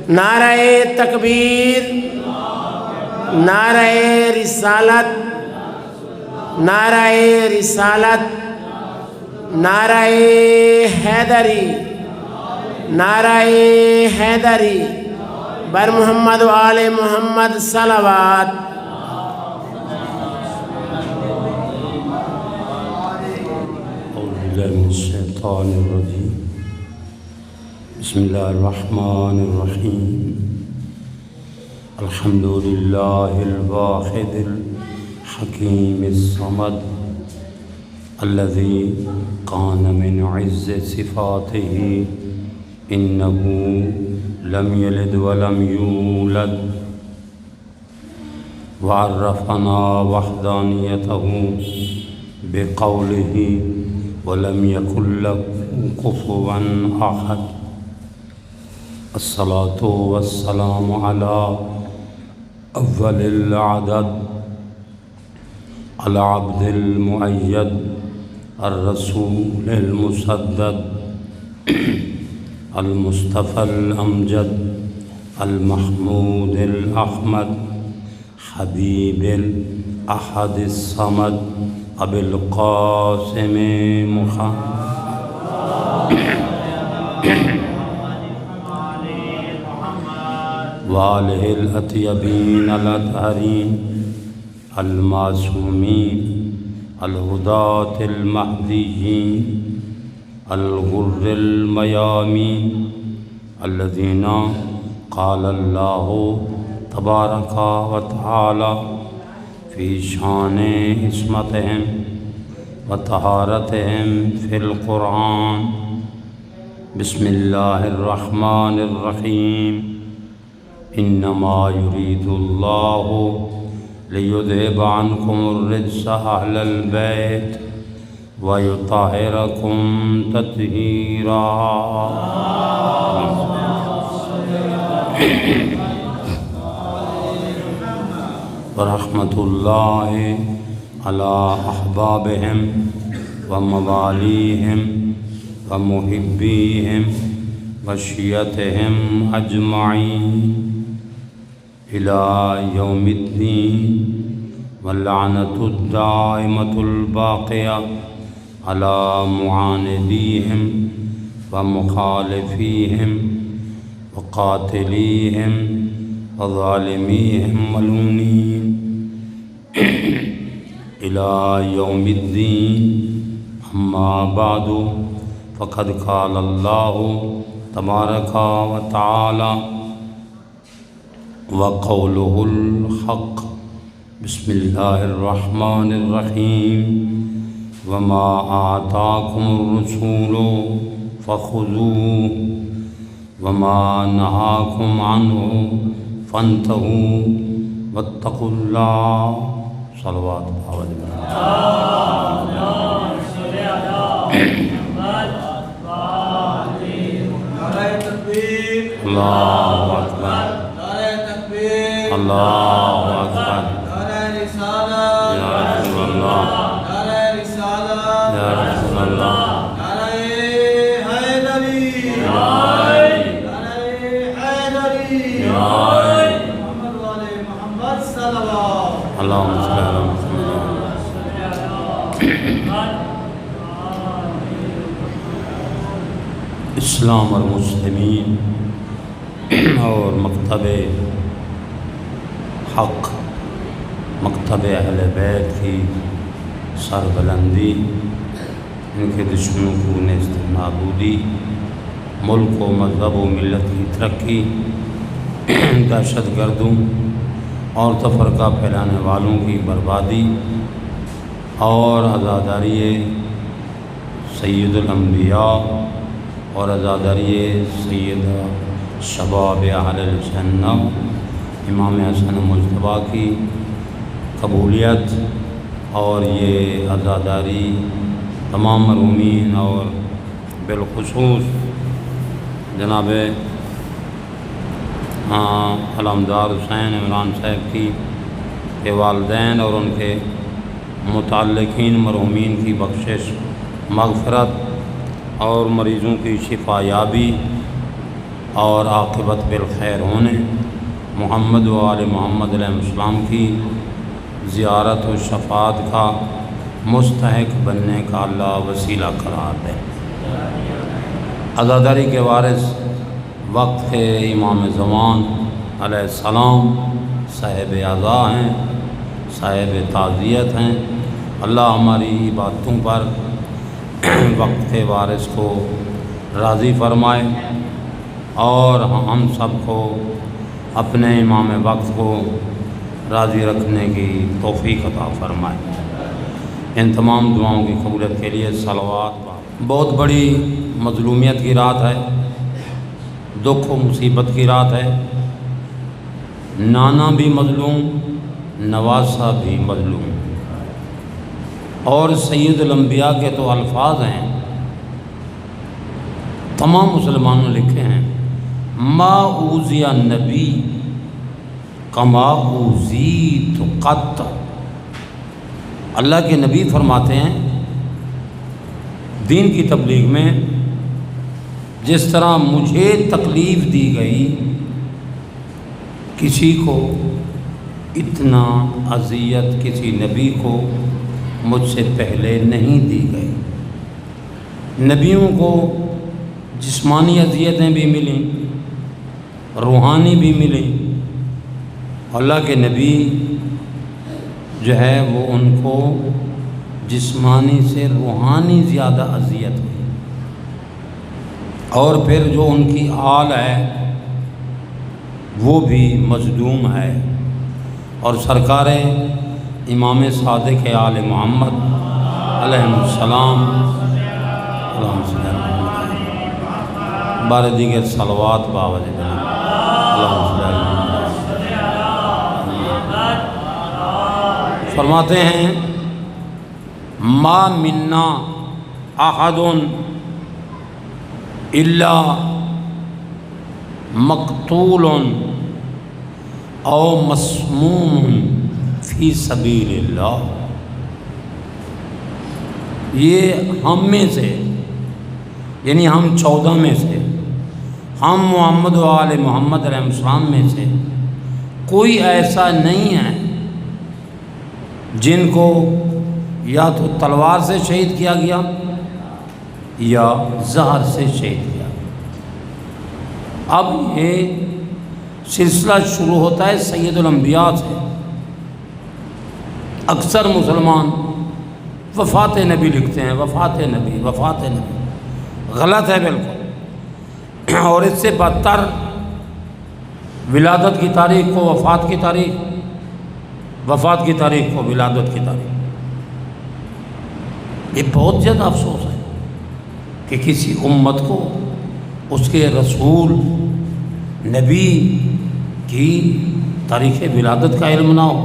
نعرہ تکبیر، نعرہ رسالت، نعرہ رسالت، نعرہ حیدری، نعرہ حیدری، بر محمد و آل محمد صلوات۔ اعوذ باللہ من الشیطان الرجیم، بسم اللہ الرحمن الرحیم، الحمد للہ الواحد الحکیم الصمد الذي كان من عز صفاته إنه لم يلد ولم يولد، وعرفنا وحدانيته بقوله ولم يكن له كفوا أحد۔ الصلاة والسلام على أول العدد، العبد المؤيد، الرسول المسدد، المصطفى الأمجد، المحمود الأحمد، حبيب الأحد الصمد، أبي القاسم محمد وآله الأطيبين الأطهرين المعصومين الهداة المهديين الغر الميامين الذين قال الله تبارك وتعالى في شان عصمتهم وطهارتهم في القرآن: بسم الله الرحمن الرحيم، إنما يريد الله ليذهب عنكم الرجس أهل البيت ويطهركم تطهيرا۔ ورحمة الله على أحبابهم ومواليهم ومحبيهم وشيعتهم أجمعين إلى يوم الدين، واللعنة الدائمة الباقية على معانديهم ومخالفيهم وقاتليهم وظالميهم ملعونين إلى يوم الدين۔ أما بعد، فقد قال الله تبارك وتعالى وقوله الحق: بسم الله الرحمن الرحيم، وما آتاكم الرسول فخذوه وما نهاكم عنه فانتهوا واتقوا الله۔ صلوات اللہ اکبر، اللہ اکبر، یا رسول اللہ، یا رسول اللہ، اللہم صلی علی محمد۔ اسلام اور مسلمین اور مکتب حق، مکتب اہل بیت کی سربلندی، ان کے دشمنوں کو نیست نابودی، ملک و مذہب و ملت کی ترقی، دہشت گردوں اور تفرقہ پھیلانے والوں کی بربادی اور عزاداری سید الانبیاء اور عزاداری سید شباب اہل الجنہ امام حسن مجتبیٰ کی قبولیت، اور یہ عزاداری تمام مرحومین اور بالخصوص جناب علمدار حسین عمران صاحب کی کے والدین اور ان کے متعلقین مرحومین کی بخشش، مغفرت اور مریضوں کی شفا یابی اور عاقبت بالخیر ہونے، محمد و آل محمد علیہ السلام کی زیارت و شفاعت کا مستحق بننے کا اللہ وسیلہ قرار دے۔ عزاداری کے وارث وقت کے امام زمان علیہ السلام صاحب عزا ہیں، صاحب تعزیت ہیں۔ اللہ ہماری باتوں پر وقت کے وارث کو راضی فرمائے اور ہم سب کو اپنے امام وقت کو راضی رکھنے کی توفیق عطا فرمائے۔ ان تمام دعاؤں کی قبولیت کے لیے صلوات۔ بہت بڑی مظلومیت کی رات ہے، دکھ و مصیبت کی رات ہے۔ نانا بھی مظلوم، نواسا بھی مظلوم، اور سید الانبیاء کے تو الفاظ ہیں، تمام مسلمانوں نے لکھے ہیں، ما اوذی نبی کما اوذیت قط۔ اللہ کے نبی فرماتے ہیں دین کی تبلیغ میں جس طرح مجھے تکلیف دی گئی کسی کو اتنا اذیت کسی نبی کو مجھ سے پہلے نہیں دی گئی۔ نبیوں کو جسمانی اذیتیں بھی ملیں، روحانی بھی ملیں۔ اللہ کے نبی جو ہے وہ ان کو جسمانی سے روحانی زیادہ اذیت ہوئی، اور پھر جو ان کی آل ہے وہ بھی مظلوم ہے، اور سرکار امام صادق آل محمد علیہ السلام اللہم صلی اللہ علیہ وسلم بار دیگر صلوات باوجہ اللہم صلی اللہ علیہ وسلم۔ فرماتے ہیں ما منا احد الا مقتول او مسموم فی سبیل اللہ۔ یہ ہم میں سے، یعنی ہم 14 میں سے، ہم محمد و آل محمد علیہ السلام میں سے کوئی ایسا نہیں ہے جن کو یا تو تلوار سے شہید کیا گیا یا زہر سے شہید کیا۔ اب یہ سلسلہ شروع ہوتا ہے سید الانبیاء سے۔ اکثر مسلمان وفات نبی لکھتے ہیں، وفات نبی، وفات نبی، غلط ہے بالکل۔ اور اس سے بدتر ولادت کی تاریخ کو وفات کی تاریخ، وفات کی تاریخ کو ولادت کی تاریخ۔ یہ بہت زیادہ افسوس ہے کہ کسی امت کو اس کے رسول نبی کی تاریخ ولادت کا علم نہ ہو،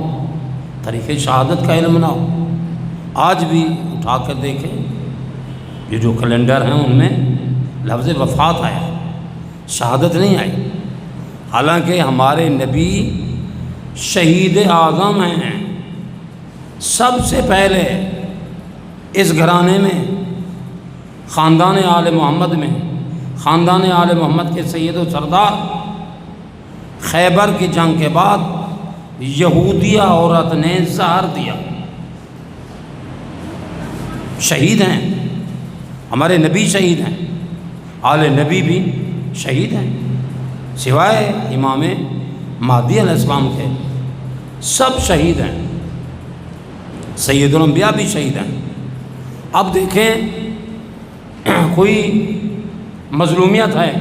تاریخ شہادت کا علم نہ ہو۔ آج بھی اٹھا کر دیکھیں، یہ جو کیلنڈر ہیں ان میں لفظ وفات آیا، شہادت نہیں آئی، حالانکہ ہمارے نبی شہید اعظم ہیں۔ سب سے پہلے اس گھرانے میں، خاندان آل محمد میں، خاندان آل محمد کے سید و سردار، خیبر کی جنگ کے بعد یہودیہ عورت نے زہر دیا، شہید ہیں، ہمارے نبی شہید ہیں، آل نبی بھی شہید ہیں، سوائے امام مہدی علیہ السلام کے سب شہید ہیں، سید الانبیاء بھی شہید ہیں۔ اب دیکھیں کوئی مظلومیت ہے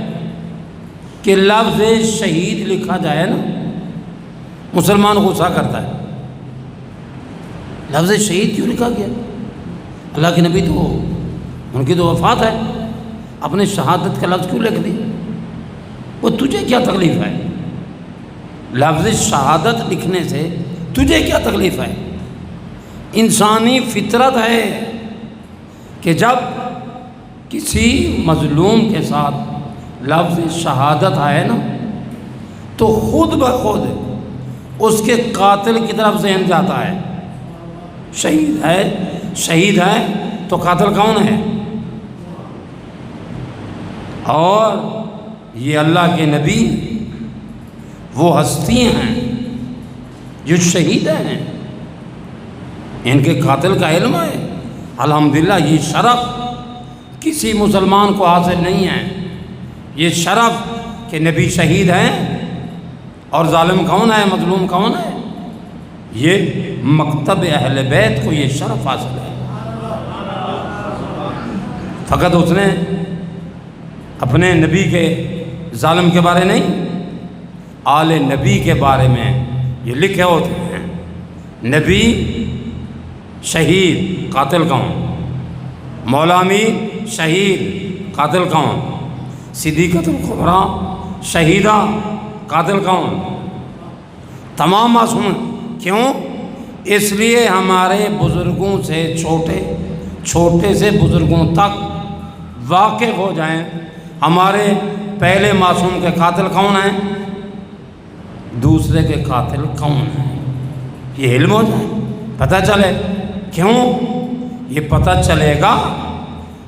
کہ لفظ شہید لکھا جائے نا، مسلمان غصہ کرتا ہے، لفظ شہید کیوں لکھا گیا؟ اللہ کے نبی تو ان کی تو وفات ہے، اپنے شہادت کا لفظ کیوں لکھ دی؟ وہ تجھے کیا تکلیف ہے؟ لفظ شہادت لکھنے سے تجھے کیا تکلیف ہے؟ انسانی فطرت ہے کہ جب کسی مظلوم کے ساتھ لفظ شہادت آئے نا تو خود بخود اس کے قاتل کی طرف ذہن جاتا ہے، شہید ہے، شہید ہے تو قاتل کون ہے؟ اور یہ اللہ کے نبی وہ ہستی ہیں جو شہید ہیں، ان کے قاتل کا علم ہے۔ الحمدللہ یہ شرف کسی مسلمان کو حاصل نہیں ہے، یہ شرف کہ نبی شہید ہیں اور ظالم کون ہے، مظلوم کون ہے؟ یہ مکتب اہل بیت کو یہ شرف حاصل ہے۔ فقط اس نے اپنے نبی کے ظالم کے بارے نہیں، آل نبی کے بارے میں یہ لکھے ہوتے ہیں، نبی شہید قاتل کون، مولا امیر شہید قاتل کون، صدیقۃ الکبریٰ شہیدہ قاتل کون، تمام معصوم۔ کیوں؟ اس لیے ہمارے بزرگوں سے چھوٹے سے بزرگوں تک واقف ہو جائیں ہمارے پہلے معصوم کے قاتل کون ہیں، دوسرے کے قاتل کون ہیں، یہ علم ہو جائے، پتہ چلے۔ کیوں؟ یہ پتہ چلے گا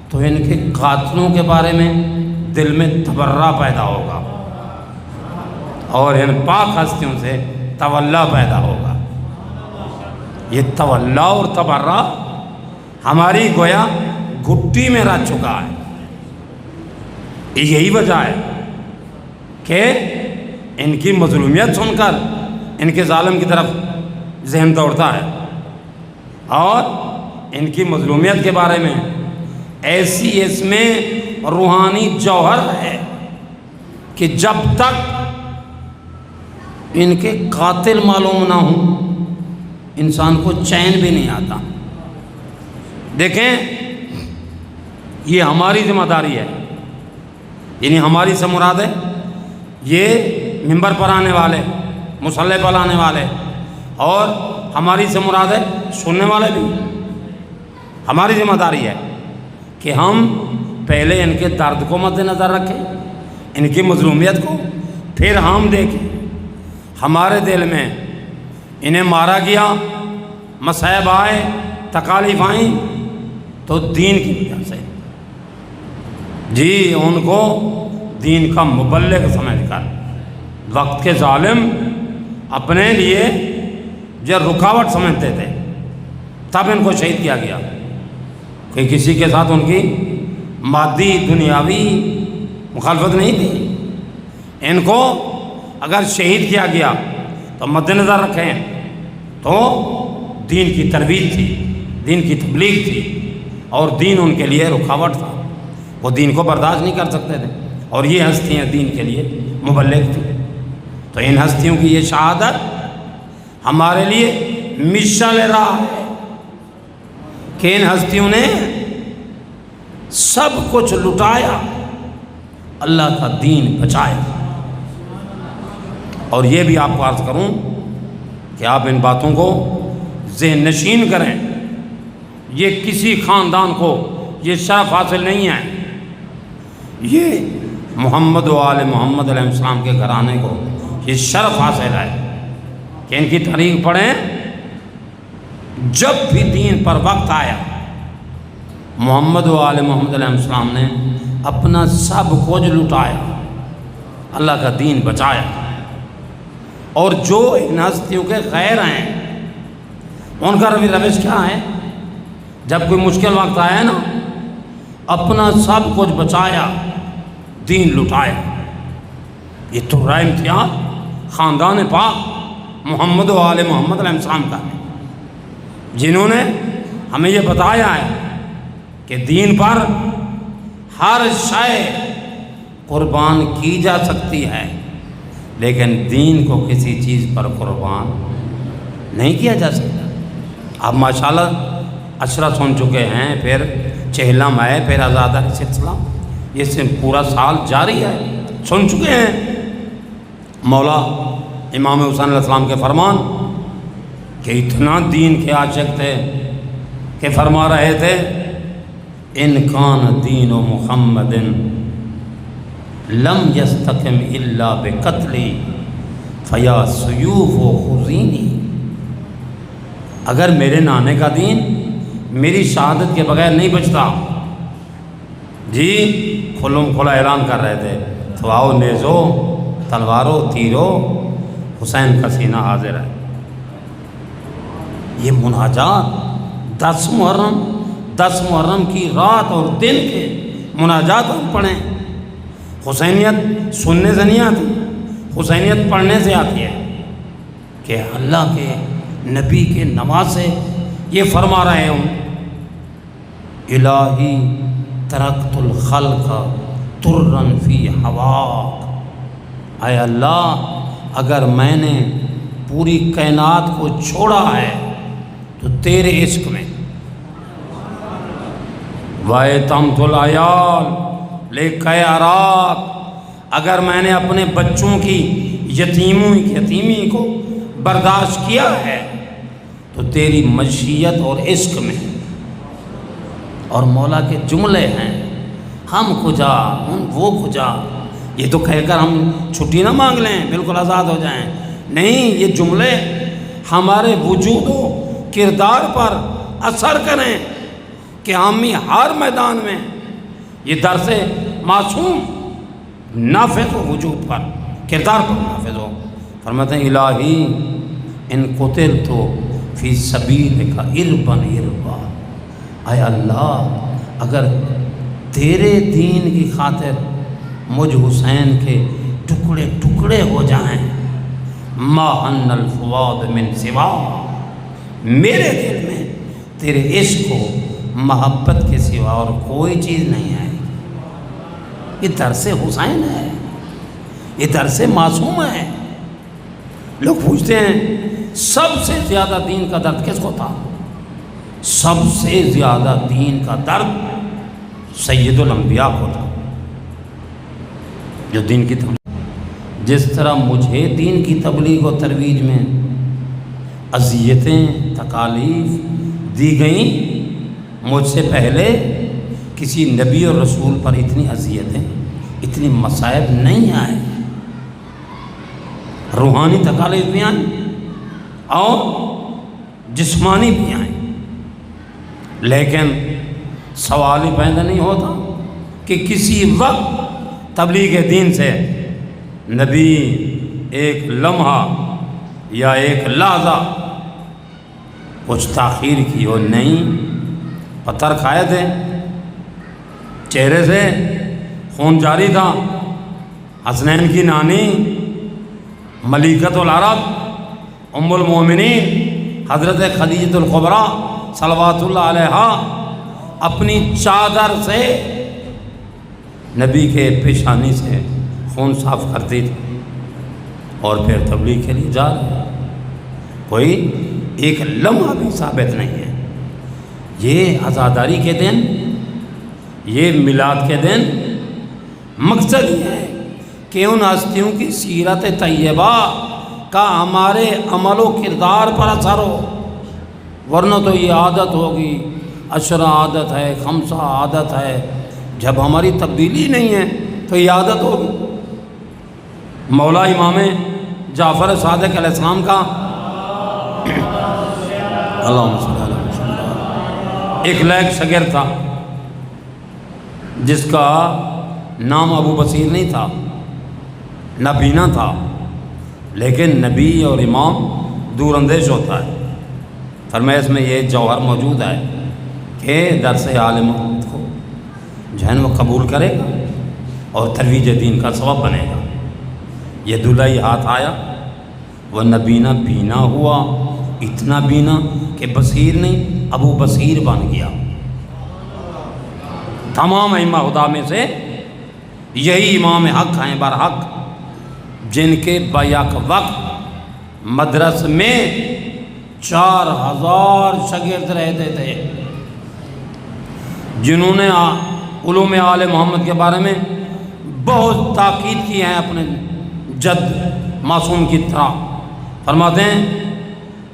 تو ان کے قاتلوں کے بارے میں دل میں تبرہ پیدا ہوگا اور ان پاک ہستیوں سے تولا پیدا ہوگا۔ یہ تولا اور تبرہ ہماری گویا گھٹی میں رہ چکا ہے۔ یہی وجہ ہے کہ ان کی مظلومیت سن کر ان کے ظالم کی طرف ذہن دوڑتا ہے، اور ان کی مظلومیت کے بارے میں ایسی اس میں روحانی جوہر ہے کہ جب تک ان کے قاتل معلوم نہ ہوں انسان کو چین بھی نہیں آتا۔ دیکھیں، یہ ہماری ذمہ داری ہے، یعنی ہماری سے مراد ہے یہ ممبر پر آنے والے، مصلی پر آنے والے، اور ہماری سے مراد ہے سننے والے بھی۔ ہماری ذمہ داری ہے کہ ہم پہلے ان کے درد کو مد نظر رکھیں، ان کی مظلومیت کو، پھر ہم دیکھیں ہمارے دل میں انہیں مارا گیا، مصائب آئے، تکالیف آئیں تو دین کی وجہ سے، جی ان کو دین کا مبلغ سمجھ کر، وقت کے ظالم اپنے لیے جو رکاوٹ سمجھتے تھے تب ان کو شہید کیا گیا، کہ کسی کے ساتھ ان کی مادی دنیاوی مخالفت نہیں تھی۔ ان کو اگر شہید کیا گیا تو مد نظر رکھیں تو دین کی ترویج تھی، دین کی تبلیغ تھی، اور دین ان کے لیے رکاوٹ تھا، وہ دین کو برداشت نہیں کر سکتے تھے، اور یہ ہستیاں دین کے لیے مبلغ تھی۔ تو ان ہستیوں کی یہ شہادت ہمارے لیے مشعل راہ ہے کہ ان ہستیوں نے سب کچھ لٹایا، اللہ کا دین بچایا۔ اور یہ بھی آپ کو عرض کروں کہ آپ ان باتوں کو ذہن نشین کریں، یہ کسی خاندان کو یہ شرف حاصل نہیں ہے، یہ محمد و آل محمد علیہ السلام کے گھرانے کو یہ شرف حاصل ہے کہ ان کی تاریخ پڑھیں۔ جب بھی دین پر وقت آیا محمد و آل محمد علیہ السلام نے اپنا سب کچھ لٹایا، اللہ کا دین بچایا۔ اور جو ان ہستیوں کے غیر ہیں ان کا روش کیا ہے؟ جب کوئی مشکل وقت آیا نا، اپنا سب کچھ بچایا، دین لٹایا۔ یہ تو رائے امتیاز خاندان پاک محمد و آل محمد علیہ السلام کا ہے، جنہوں نے ہمیں یہ بتایا ہے کہ دین پر ہر شے قربان کی جا سکتی ہے، لیکن دین کو کسی چیز پر قربان نہیں کیا جا سکتا۔ آپ ماشاءاللہ عشرہ سن چکے ہیں، پھر چہلم ہے، پھر آزادہ سلسلہ، یہ صرف پورا سال جاری ہے، سن چکے ہیں مولا امام حسین علیہ السلام کے فرمان کہ اتنا دین کے عاشق تھے کہ فرما رہے تھے ان کان دین و محمد لم یستقم الا بقتلی فیا سیوف و خزینی۔ اگر میرے نانے کا دین میری شہادت کے بغیر نہیں بچتا، جی کھلم کھلا اعلان کر رہے تھے، تو آؤ نیزو تلوارو تیرو حسین کا سینہ حاضر ہے۔ یہ مناجات 10 محرم کی رات اور دن کے مناجات ہم پڑھیں۔ حسینیت سننے سے نہیں آتی، حسینیت پڑھنے سے آتی ہے کہ اللہ کے نبی کے نواسے یہ فرما رہے ہوں، الہی ترکت الخلق ترن فی ہواک، اے اللہ اگر میں نے پوری کائنات کو چھوڑا ہے تو تیرے عشق میں، وَأَتَمْتُ الْعَيَالَ لِكَيْ أَرَاكَ، اگر میں نے اپنے بچوں کی یتیمی کو برداشت کیا ہے تو تیری مشیت اور عشق میں۔ اور مولا کے جملے ہیں، ہم کجا وہ کجا، یہ تو کہہ کر ہم چھٹی نہ مانگ لیں بالکل آزاد ہو جائیں، نہیں، یہ جملے ہمارے وجود و کردار پر اثر کریں کہ ہم ہر میدان میں یہ درس معصوم نافذ ہو، وجود پر کردار پر نافذ ہو۔ فرماتے ہیں الہی ان قتلت فی سبیلک اربا اربا، اے اللہ اگر تیرے دین کی خاطر مجھ حسین کے ٹکڑے ٹکڑے ہو جائیں، ما ان الفؤاد من سوا، میرے دل میں تیرے عشق و محبت کے سوا اور کوئی چیز نہیں ہے۔ یہ درس حسین ہے، یہ درس معصوم ہے۔ لوگ پوچھتے ہیں سب سے زیادہ دین کا درد کس کو تھا؟ سب سے زیادہ دین کا درد سید الانبیاء کو تھا، جو دین کی تبلیغ، جس طرح مجھے دین کی تبلیغ و ترویج میں اذیتیں تکالیف دی گئیں، مجھ سے پہلے کسی نبی اور رسول پر اتنی اذیتیں اتنی مصائب نہیں آئے۔ روحانی تکالیف بھی آئیں اور جسمانی بھی آئیں، لیکن سوال ہی پیدا نہیں ہوتا کہ کسی وقت تبلیغ دین سے نبی ایک لمحہ یا ایک لحظہ کچھ تاخیر کی ہو، نہیں، پتھر کھائے تھے، چہرے سے خون جاری تھا۔ حسنین کی نانی ملکۃ العرب ام المومنین حضرت خدیجہ الکبریٰ صلوات اللہ علیہا اپنی چادر سے نبی کے پیشانی سے خون صاف کرتی تھی اور پھر تبلیغ کے لیے جا رہے، کوئی ایک لمحہ بھی ثابت نہیں ہے۔ یہ عزاداری کے دن، یہ میلاد کے دن مقصد یہ ہے کہ ان ہستیوں کی سیرت طیبہ کا ہمارے عمل و کردار پر اثر ہو، ورنہ تو یہ عادت ہوگی، عشرہ عادت ہے، خمسہ عادت ہے، جب ہماری تبدیلی نہیں ہے تو یہ عادت ہوگی۔ مولا امام جعفر صادق علیہ السلام کا اللہم صلی اللہ علیہ وسلم ایک لائق شاگرد تھا جس کا نام ابو بصیر نہیں تھا، نہ بینا تھا، لیکن نبی اور امام دور اندیش ہوتا ہے۔ فرمایا اس میں یہ جوہر موجود ہے کہ درس عالم محمد کو جو ہے وہ قبول کرے گا اور ترویج دین کا سبب بنے گا۔ یہ دلہائی ہاتھ آیا، وہ نبینا بینا ہوا، اتنا بینا کہ بصیر نہیں ابو بصیر بن گیا۔ تمام ائمہ خدا میں سے یہی امام حق ہیں برحق، جن کے بیک وقت مدرس میں 4000 شاگرد رہتے تھے، جنہوں نے علوم آل محمد کے بارے میں بہت تاکید کی ہے اپنے جد معصوم کی طرح۔ فرماتے ہیں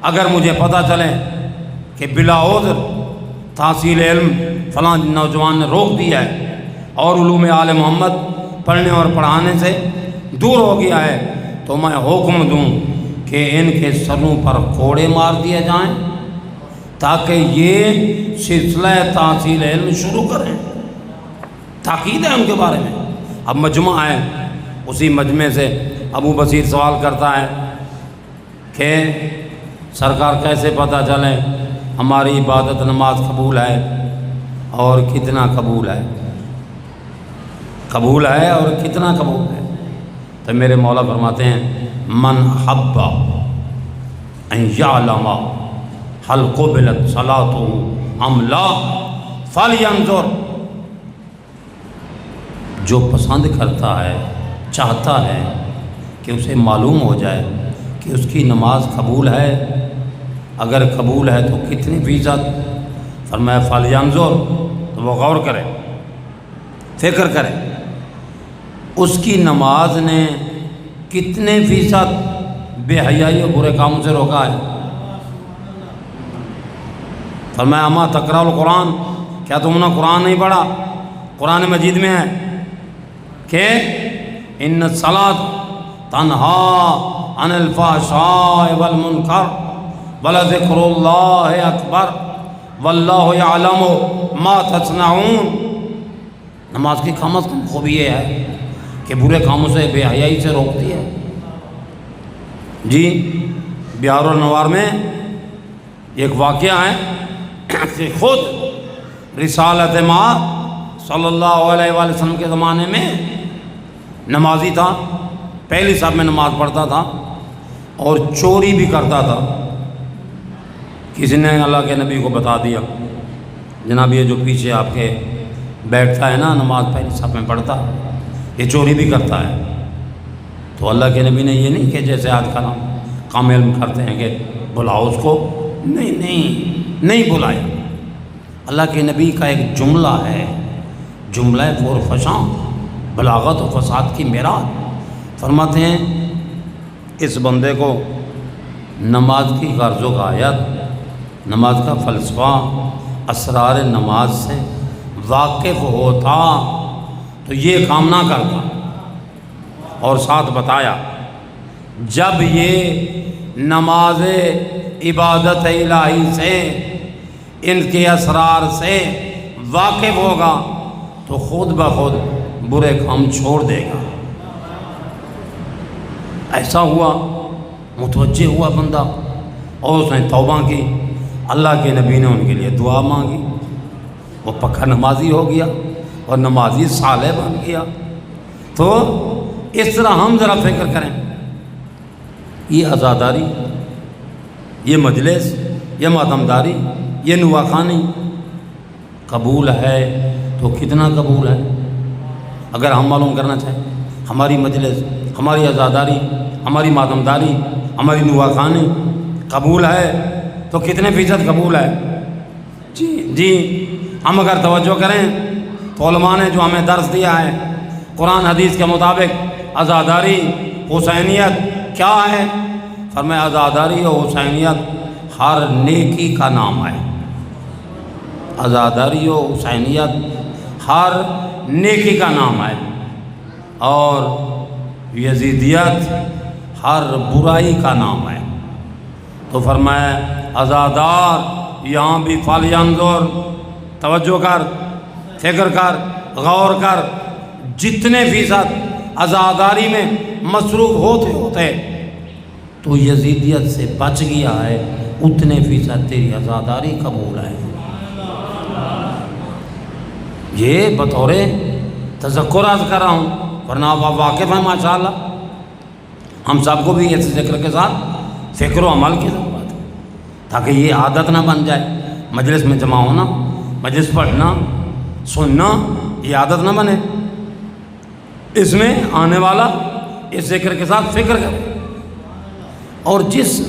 اگر مجھے پتہ چلے کہ بلا عذر تحصیل علم فلاں نوجوان نے روک دیا ہے اور علوم آل محمد پڑھنے اور پڑھانے سے دور ہو گیا ہے، تو میں حکم دوں کہ ان کے سروں پر کوڑے مار دیے جائیں تاکہ یہ سلسلہ تحصیل علم شروع کریں۔ تاکید ہے ان کے بارے میں۔ اب مجمع ہے اسی مجمع سے ابو بصیر سوال کرتا ہے کہ سرکار کیسے پتہ چلے ہماری عبادت نماز قبول ہے اور کتنا قبول ہے، قبول ہے اور کتنا قبول ہے؟ تو میرے مولا فرماتے ہیں من حب ان یعلم هل قبلت صلاته ام لا فلینظر، جو پسند کرتا ہے، چاہتا ہے کہ اسے معلوم ہو جائے کہ اس کی نماز قبول ہے، اگر قبول ہے تو کتنی فیصد؟ فرمایا فلینظر، تو وہ غور کرے، فکر کرے اس کی نماز نے کتنے فیصد بے حیائی اور برے کاموں سے روکا ہے۔ فرمایا اما تقرأ القرآن، کیا تم نے قرآن نہیں پڑھا؟ قرآن مجید میں ہے کہ ان الصلاۃ تنہا عن الفحشاء والمنکر ولذکر اللہ اکبر واللہ یعلم ما تصنعون۔ نماز کی کم از کم خوبی یہ ہے کہ برے کاموں سے بے حیائی سے روکتی ہے۔ جی بہار النوار میں ایک واقعہ ہے کہ خود رسالت مآب صلی اللہ علیہ وآلہ وسلم کے زمانے میں نمازی تھا، پہلی صف میں نماز پڑھتا تھا اور چوری بھی کرتا تھا۔ کسی نے اللہ کے نبی کو بتا دیا جناب یہ جو پیچھے آپ کے بیٹھتا ہے نا نماز پہلی صف میں پڑھتا، یہ چوری بھی کرتا ہے۔ تو اللہ کے نبی نے یہ نہیں کہ جیسے آج کل ہم کام علم کرتے ہیں کہ بلاؤ اس کو، نہیں بلایا۔ اللہ کے نبی کا ایک جملہ ہے، جملہ فور فشاں بلاغت و فساد کی معراج۔ فرماتے ہیں اس بندے کو نماز کی غرض و غایت، نماز کا فلسفہ، اسرار نماز سے واقف ہوتا تو یہ کام نہ کرتا۔ اور ساتھ بتایا جب یہ نماز عبادت الہی سے، ان کے اسرار سے واقف ہوگا تو خود بخود برے کام چھوڑ دے گا۔ ایسا ہوا، متوجہ ہوا بندہ اور اس نے توبہ کی، اللہ کے نبی نے ان کے لیے دعا مانگی، وہ پکا نمازی ہو گیا اور نمازی صالح بن گیا۔ تو اس طرح ہم ذرا فکر کریں، یہ عزاداری، یہ مجلس، یہ ماتمداری، یہ نواخانی قبول ہے تو کتنا قبول ہے؟ اگر ہم معلوم کرنا چاہیں ہماری مجلس، ہماری عزاداری، ہماری ماتمداری، ہماری نواخانی قبول ہے تو کتنے فیصد قبول ہے؟ جی ہم اگر توجہ کریں تو علماء نے جو ہمیں درس دیا ہے قرآن حدیث کے مطابق عزاداری حسینیت کیا ہے؟ فرمایا عزاداری و حسینیت ہر نیکی کا نام ہے۔ عزاداری و حسینیت ہر نیکی کا نام ہے، اور یزیدیت ہر برائی کا نام ہے۔ تو فرمایا عزادار یہاں بھی فلینظر، توجہ کر، فکر کر، غور کر، جتنے فیصد عزاداری میں مصروف ہوتے تو یزیدیت سے بچ گیا ہے، اتنے فیصد تیری عزاداری قبول ہے۔ یہ بطور تذکر عرض کر رہا ہوں، ورنہ آپ واقف ہیں ماشاءاللہ۔ ہم سب کو بھی اس ذکر کے ساتھ فکر و عمل کی ضرورت ہے تاکہ یہ عادت نہ بن جائے، مجلس میں جمع ہونا، مجلس پڑھنا، سننا، یہ عادت نہ بنے۔ اس میں آنے والا اس ذکر کے ساتھ فکر کرے، اور جس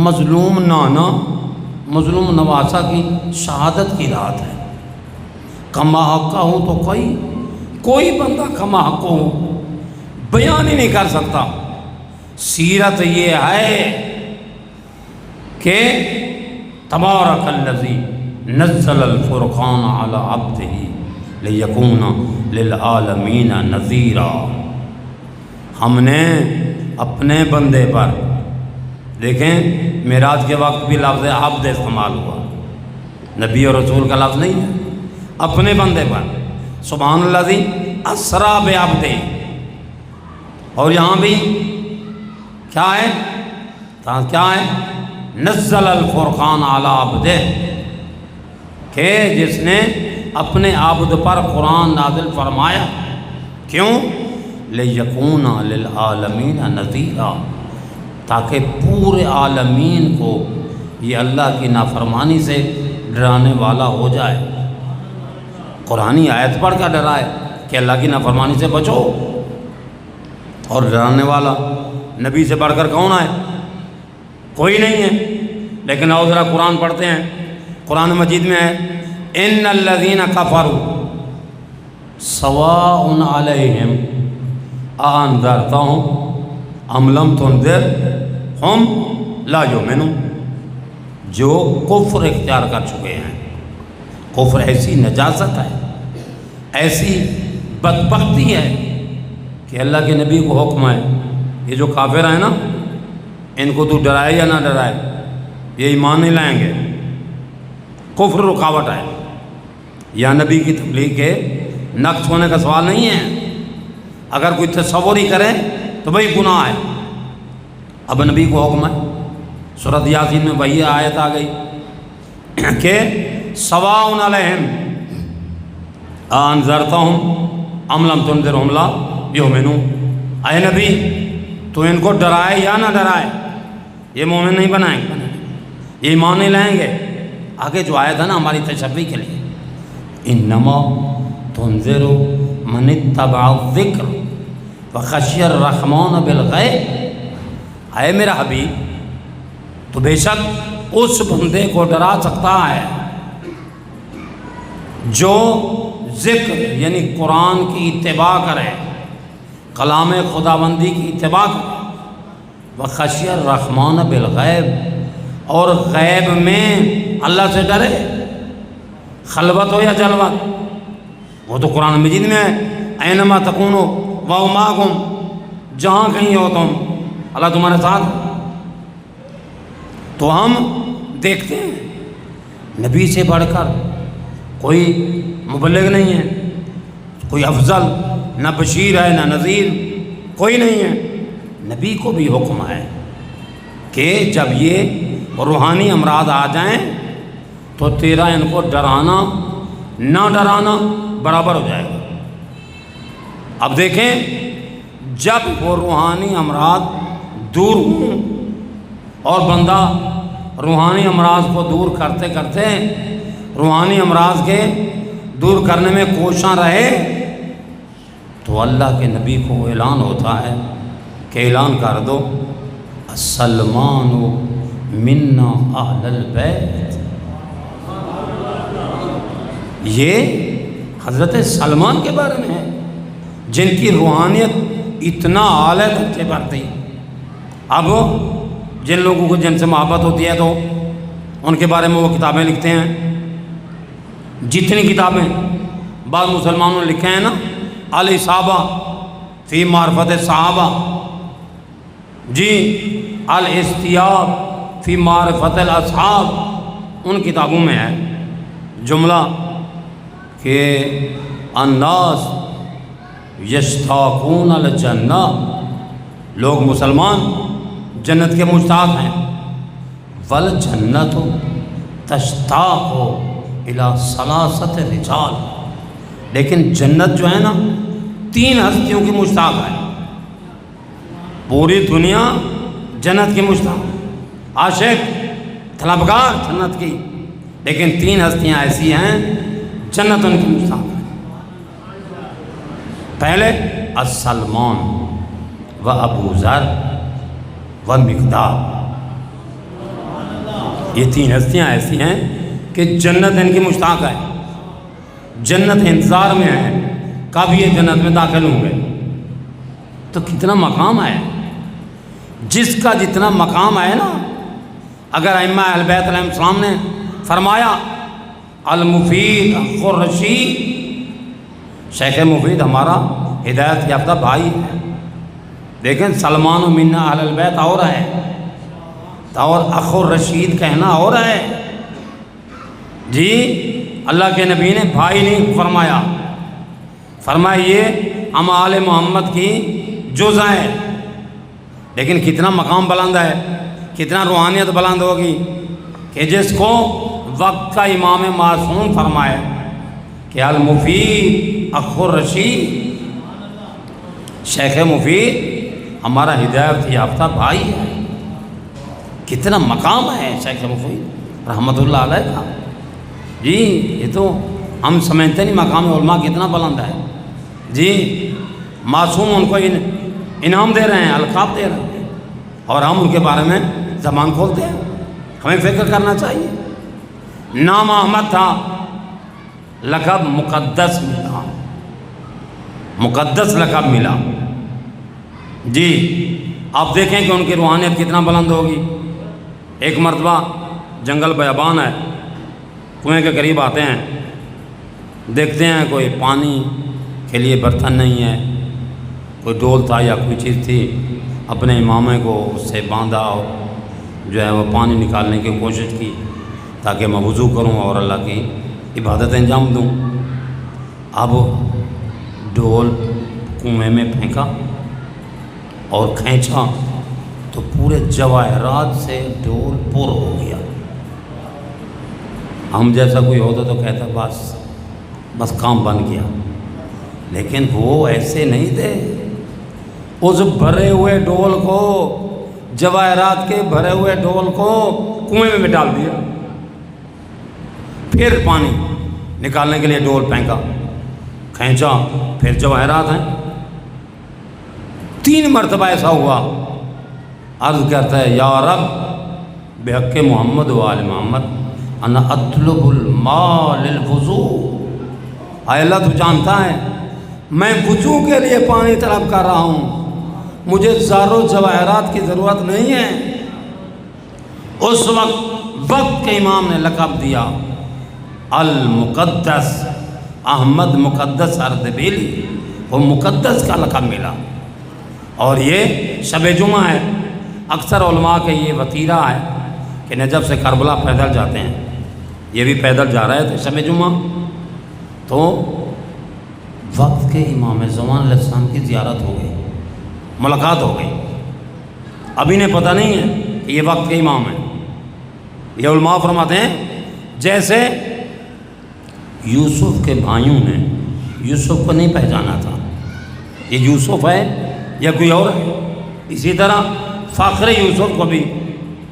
مظلوم نانا، مظلوم نواسا کی شہادت کی رات ہے، کما حقہ ہوں تو کوئی بندہ کما حق ہو بیان ہی نہیں کر سکتا۔ سیرت یہ ہے کہ تبارک الذی نزل الفرقان علی عبدہ لیکون للعالمین نذیرا۔ ہم نے اپنے بندے پر، دیکھیں معراج کے وقت بھی لفظ عبد استعمال ہوا، نبی اور رسول کا لفظ نہیں ہے، اپنے بندے پر۔ سبحان الذی اسریٰ بعبدہ، اور یہاں بھی کیا ہے؟ کیا ہے؟ نزل الفرقان علی عبدہ، کہ جس نے اپنے عبد پر قرآن نازل فرمایا. کیوں؟ لیکون للعالمین نذیرا، تاکہ پورے عالمین کو یہ اللہ کی نافرمانی سے ڈرانے والا ہو جائے. قرآنی آیت پڑھ کر ڈرائے کہ اللہ کی نافرمانی سے بچو. اور ڈرانے والا نبی سے بڑھ کر کون ہے؟ کوئی نہیں ہے. لیکن آؤ ذرا قرآن پڑھتے ہیں. قرآن مجید میں ہے ان الذین کفروا سواء علیہم انذرتہم ام لم تنذرہم لا یؤمنون. جو کفر اختیار کر چکے ہیں. کفر ایسی نجاست ہے، ایسی بدبختی ہے کہ اللہ کے نبی کو حکم ہے یہ جو کافر ہیں نا، ان کو تو ڈرائے یا نہ ڈرائے یہ ایمان نہیں لائیں گے. کفر رکاوٹ ہے. یا نبی کی تبلیغ کے نقص ہونے کا سوال نہیں ہے. اگر کوئی تصور ہی کرے تو بھئی گناہ ہے. اب نبی کو حکم ہے. سورۃ یاسین میں وہی آیت آ گئی کہ سواء علیہم انذرتہم ام لم تنذرہم لا یؤمنون. اے نبی تو ان کو ڈرائے یا نہ ڈرائے یہ مومن نہیں بنائیں گے، یہ ایمان نہیں لائیں گے. آگے جو آیت ہے نا ہماری تشبیہ کے لیے، انما تنذر من اتبع الذکر وخشی الرحمن بالغیب. اے میرا حبیب تو بے شک اس بندے کو ڈرا سکتا ہے جو ذکر یعنی قرآن کی اتباع کرے، کلام خداوندی کی اتباع کرے. وخشی الرحمن بالغیب، اور غیب میں اللہ سے ڈرے، خلوت ہو یا جلوت. وہ تو قرآن مجید میں ہے اینما تکونو وہو معکم، جہاں کہیں ہو تم اللہ تمہارے ساتھ. تو ہم دیکھتے ہیں نبی سے بڑھ کر کوئی مبلغ نہیں ہے، کوئی افضل، نہ بشیر ہے نہ نذیر، کوئی نہیں ہے. نبی کو بھی حکم ہے کہ جب یہ روحانی امراض آ جائیں تو تیرا ان کو ڈرانا نہ ڈرانا برابر ہو جائے گا. اب دیکھیں جب وہ روحانی امراض دور ہوں اور بندہ روحانی امراض کو دور کرتے کرتے روحانی امراض کے دور کرنے میں کوشاں رہے تو اللہ کے نبی کو اعلان ہوتا ہے کہ اعلان کر دو السلمان منا اہل البیت. یہ حضرت سلمان کے بارے میں ہے جن کی روحانیت اتنا اعلیٰ درجے پر تھی. اب جن لوگوں کو جن سے محبت ہوتی ہے تو ان کے بارے میں وہ کتابیں لکھتے ہیں. جتنی کتابیں بعض مسلمانوں نے لکھے ہیں نا، الاصابہ فی معرفت صحابہ، جی الاستیاب فی معرفت الاصحاب، ان کتابوں میں ہے جملہ کہ الناس یشتاقون الجنہ، لوگ مسلمان جنت کے مشتاق ہیں. والجنت تشتاق الی ثلاثۃ رجال، لیکن جنت جو ہے نا 3 ہستیوں کی مشتاق ہے. پوری دنیا جنت کی مشتاق، عاشق طلبگار جنت کی، لیکن 3 ہستیاں ایسی ہیں جنت ان کی مشتاق ہے. پہلے السلمان و ابو ذر و مقداد، یہ 3 ہستیاں ایسی ہیں کہ جنت ان کی مشتاق ہے. جنت انتظار میں ہے کب یہ جنت میں داخل ہوں گے. تو کتنا مقام ہے، جس کا جتنا مقام ہے نا. اگر ائمہ اہل بیت علیہ السلام نے فرمایا المفید اخو الرشید، شیخ مفید ہمارا ہدایت یافتہ بھائی ہے، لیکن سلمان و منا اہل البیت اور ہے، اور اخو الرشید کہنا اور ہے. جی اللہ کے نبی نے بھائی نہیں فرمایا، فرمایا یہ ہم آل محمد کی جز ہے، لیکن کتنا مقام بلند ہے، کتنا روحانیت بلند ہوگی کہ جس کو وقت کا امام معصوم فرمائے کہ المفید اخو الرشید، شیخ مفید ہمارا ہدایت یافتہ بھائی ہے۔ کتنا مقام ہے شیخ مفید رحمۃ اللہ علیہ کا، جی یہ تو ہم سمجھتے نہیں مقام علماء کتنا بلند ہے، جی معصوم ان کو انعام دے رہے ہیں، القاب دے رہے ہیں، اور ہم ان کے بارے میں زبان کھولتے ہیں۔ ہمیں فکر کرنا چاہیے۔ نام احمد تھا، لقب مقدس ملا، مقدس لقب ملا، جی آپ دیکھیں کہ ان کی روحانیت کتنا بلند ہوگی۔ ایک مرتبہ جنگل بیابان ہے، کنویں کے قریب آتے ہیں، دیکھتے ہیں کوئی پانی کے لیے برتن نہیں ہے، کوئی ڈول تھا یا کوئی چیز تھی، اپنے امامے کو اس سے باندھا اور جو ہے وہ پانی نکالنے کی کوشش کی تاکہ میں وضو کروں اور اللہ کی عبادت انجام دوں۔ اب ڈول کنویں میں پھینکا اور کھینچا تو پورے جواہرات سے ڈول پر ہو گیا۔ ہم جیسا کوئی ہوتا تو کہتا بس کام بن گیا، لیکن وہ ایسے نہیں تھے۔ اس بھرے ہوئے ڈول کو، جواہرات کے بھرے ہوئے ڈول کو کنویں میں ڈال دیا، پھر پانی نکالنے کے لیے ڈول پھینکا، کھینچا، پھر جواہرات ہیں۔ 3 مرتبہ ایسا ہوا۔ عرض کرتا ہے یا رب بحق محمد و آل محمد انا اطلب الماء للوضو، اے اللہ تو جانتا ہے میں وضو کے لیے پانی طلب کر رہا ہوں، مجھے زارو جواہرات کی ضرورت نہیں ہے۔ اس وقت کے امام نے لقب دیا المقدس، احمد مقدس اردبیلی، وہ مقدس کا لقب ملا۔ اور یہ شب جمعہ ہے، اکثر علماء کے یہ وطیرہ ہے کہ نجف سے کربلا پیدل جاتے ہیں، یہ بھی پیدل جا رہے تھے شب جمعہ، تو وقت کے امام زمان علیہ السلام کی زیارت ہو گئی، ملاقات ہو گئی۔ اب انہیں پتہ نہیں ہے کہ یہ وقت کے امام ہیں۔ یہ علماء فرماتے ہیں جیسے یوسف کے بھائیوں نے یوسف کو نہیں پہچانا تھا، یہ یوسف ہے یا کوئی اور ہے، اسی طرح فخر یوسف کو بھی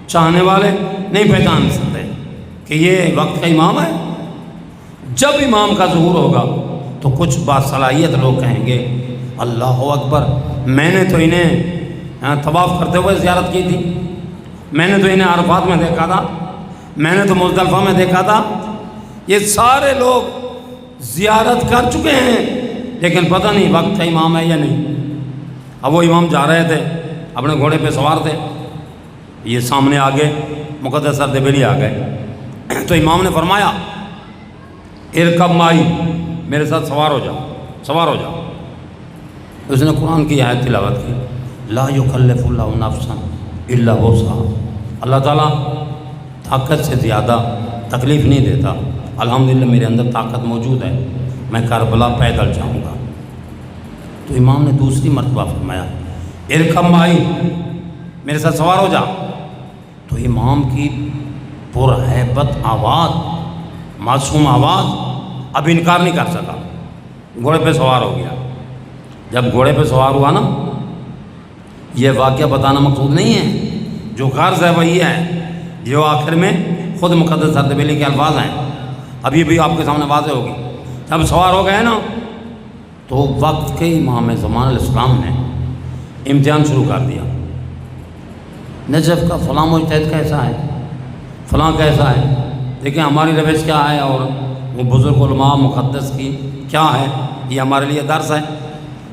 چاہنے والے نہیں پہچان سکتے کہ یہ وقت کا امام ہے۔ جب امام کا ظہور ہوگا تو کچھ باصلاحیت لوگ کہیں گے اللہ اکبر، میں نے تو انہیں طواف کرتے ہوئے زیارت کی تھی، میں نے تو انہیں عرفات میں دیکھا تھا، میں نے تو مزدلفہ میں دیکھا تھا، یہ سارے لوگ زیارت کر چکے ہیں لیکن پتہ نہیں وقت کا امام ہے یا نہیں۔ اب وہ امام جا رہے تھے، اپنے گھوڑے پہ سوار تھے، یہ سامنے آگے مقدس اردبیلی آ گئے، تو امام نے فرمایا ارکب مائی، میرے ساتھ سوار ہو جاؤ، سوار ہو جاؤ۔ اس نے قرآن کی آیت تلاوت کی، لا یکلف اللہ نفسا الا وسعها، اللہ تعالیٰ طاقت سے زیادہ تکلیف نہیں دیتا، الحمدللہ میرے اندر طاقت موجود ہے، میں کربلا پیدل جاؤں گا۔ تو امام نے دوسری مرتبہ فرمایا ارکب مائی، میرے ساتھ سوار ہو جا۔ تو امام کی پرہیبت آواز، معصوم آواز اب انکار نہیں کر سکا، گھوڑے پہ سوار ہو گیا۔ جب گھوڑے پہ سوار ہوا نا، یہ واقعہ بتانا مقصود نہیں ہے، جو غرض ہے وہی ہے جو آخر میں خود مقدس اردبیلی کے الفاظ ہیں، ابھی بھی آپ کے سامنے واضح ہوگی۔ جب سوار ہو گئے نا تو وقت کے امام زمان علیہ السلام نے امتحان شروع کر دیا، نجف کا فلاں مجتہد کیسا ہے، فلاں کیسا ہے، دیکھیں ہماری روش کیا ہے اور وہ بزرگ علماء مقدس کی کیا ہے، یہ ہمارے لیے درس ہے۔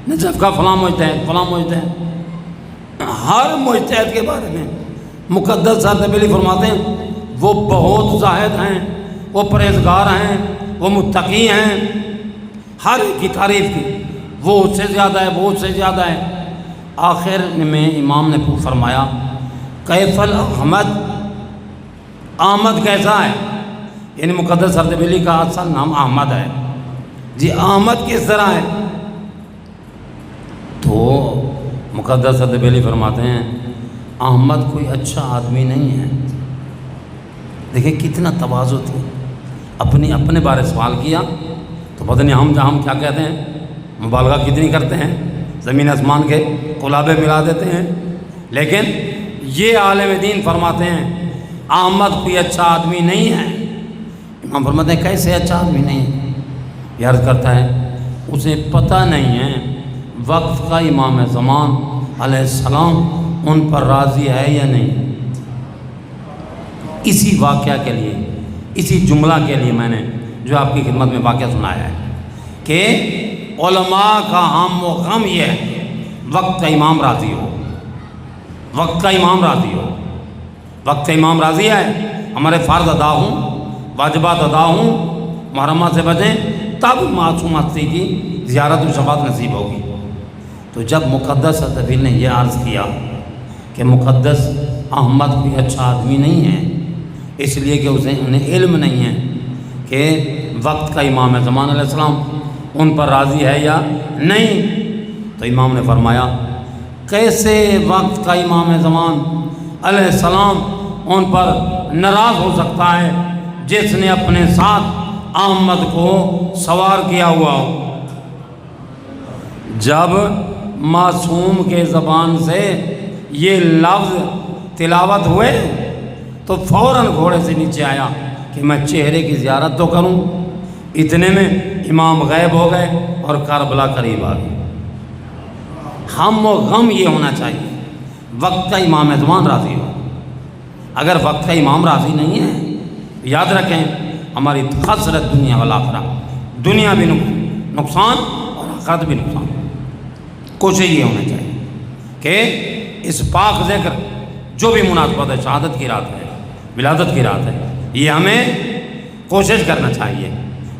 نجف کا فلاں مجتہد، فلاں مجتہد، ہر مجتہد کے بارے میں مقدس اردبیلی فرماتے ہیں وہ بہت زاہد ہیں، وہ پرہیزگار ہیں، وہ متقی ہیں، ہر ایک کی تعریف کی، وہ اس سے زیادہ ہے، وہ اس سے زیادہ ہے۔ آخر میں امام نے فرمایا کیف الاحمد، احمد کیسا ہے، یعنی مقدس اردبیلی کا اصل نام احمد ہے، جی احمد کس طرح ہے؟ تو مقدس حضرت بریلوی فرماتے ہیں احمد کوئی اچھا آدمی نہیں ہے. دیکھیں کتنا تواضع تھی. اپنے بارے سوال کیا تو پتہ نہیں ہم کیا کہتے ہیں، مبالغہ کتنی کرتے ہیں، زمین آسمان کے قلابے ملا دیتے ہیں. لیکن یہ عالم دین فرماتے ہیں احمد کوئی اچھا آدمی نہیں ہے. امام فرماتے ہیں کیسے اچھا آدمی نہیں ہے؟ یہ عرض کرتا ہے اسے پتہ نہیں ہے وقت کا امام زمان علیہ السلام ان پر راضی ہے یا نہیں. اسی واقعہ کے لیے، اسی جملہ کے لیے میں نے جو آپ کی خدمت میں واقعہ سنایا ہے کہ علماء کا ہم و غم یہ ہے وقت کا امام راضی ہو، وقت کا امام راضی ہو. وقت کا امام راضی ہے، ہمارے فرض ادا ہوں، واجبات ادا ہوں، محرمات سے بچیں، تب معصوم ہستی کی زیارت و شفاعت نصیب ہوگی. تو جب مقدس حضرت نے یہ عرض کیا کہ مقدس احمد کوئی اچھا آدمی نہیں ہے اس لیے کہ انہیں علم نہیں ہے کہ وقت کا امام زمان علیہ السلام ان پر راضی ہے یا نہیں، تو امام نے فرمایا کیسے وقت کا امام زمان علیہ السلام ان پر ناراض ہو سکتا ہے جس نے اپنے ساتھ احمد کو سوار کیا ہوا ہو. جب معصوم کے زبان سے یہ لفظ تلاوت ہوئے تو فوراً گھوڑے سے نیچے آیا کہ میں چہرے کی زیارت تو کروں. اتنے میں امام غائب ہو گئے اور کربلا قریب آ گئی. ہم و غم یہ ہونا چاہیے وقت کا امام زمان راضی ہو. اگر وقت کا امام راضی نہیں ہے یاد رکھیں ہماری خسرت دنیا والآخرہ، دنیا بھی نقصان اور آخرت بھی نقصان. کوشش یہ ہونا چاہیے کہ اس پاک ذکر جو بھی مناسبت ہے، شہادت کی رات ہے، ولادت کی رات ہے، یہ ہمیں کوشش کرنا چاہیے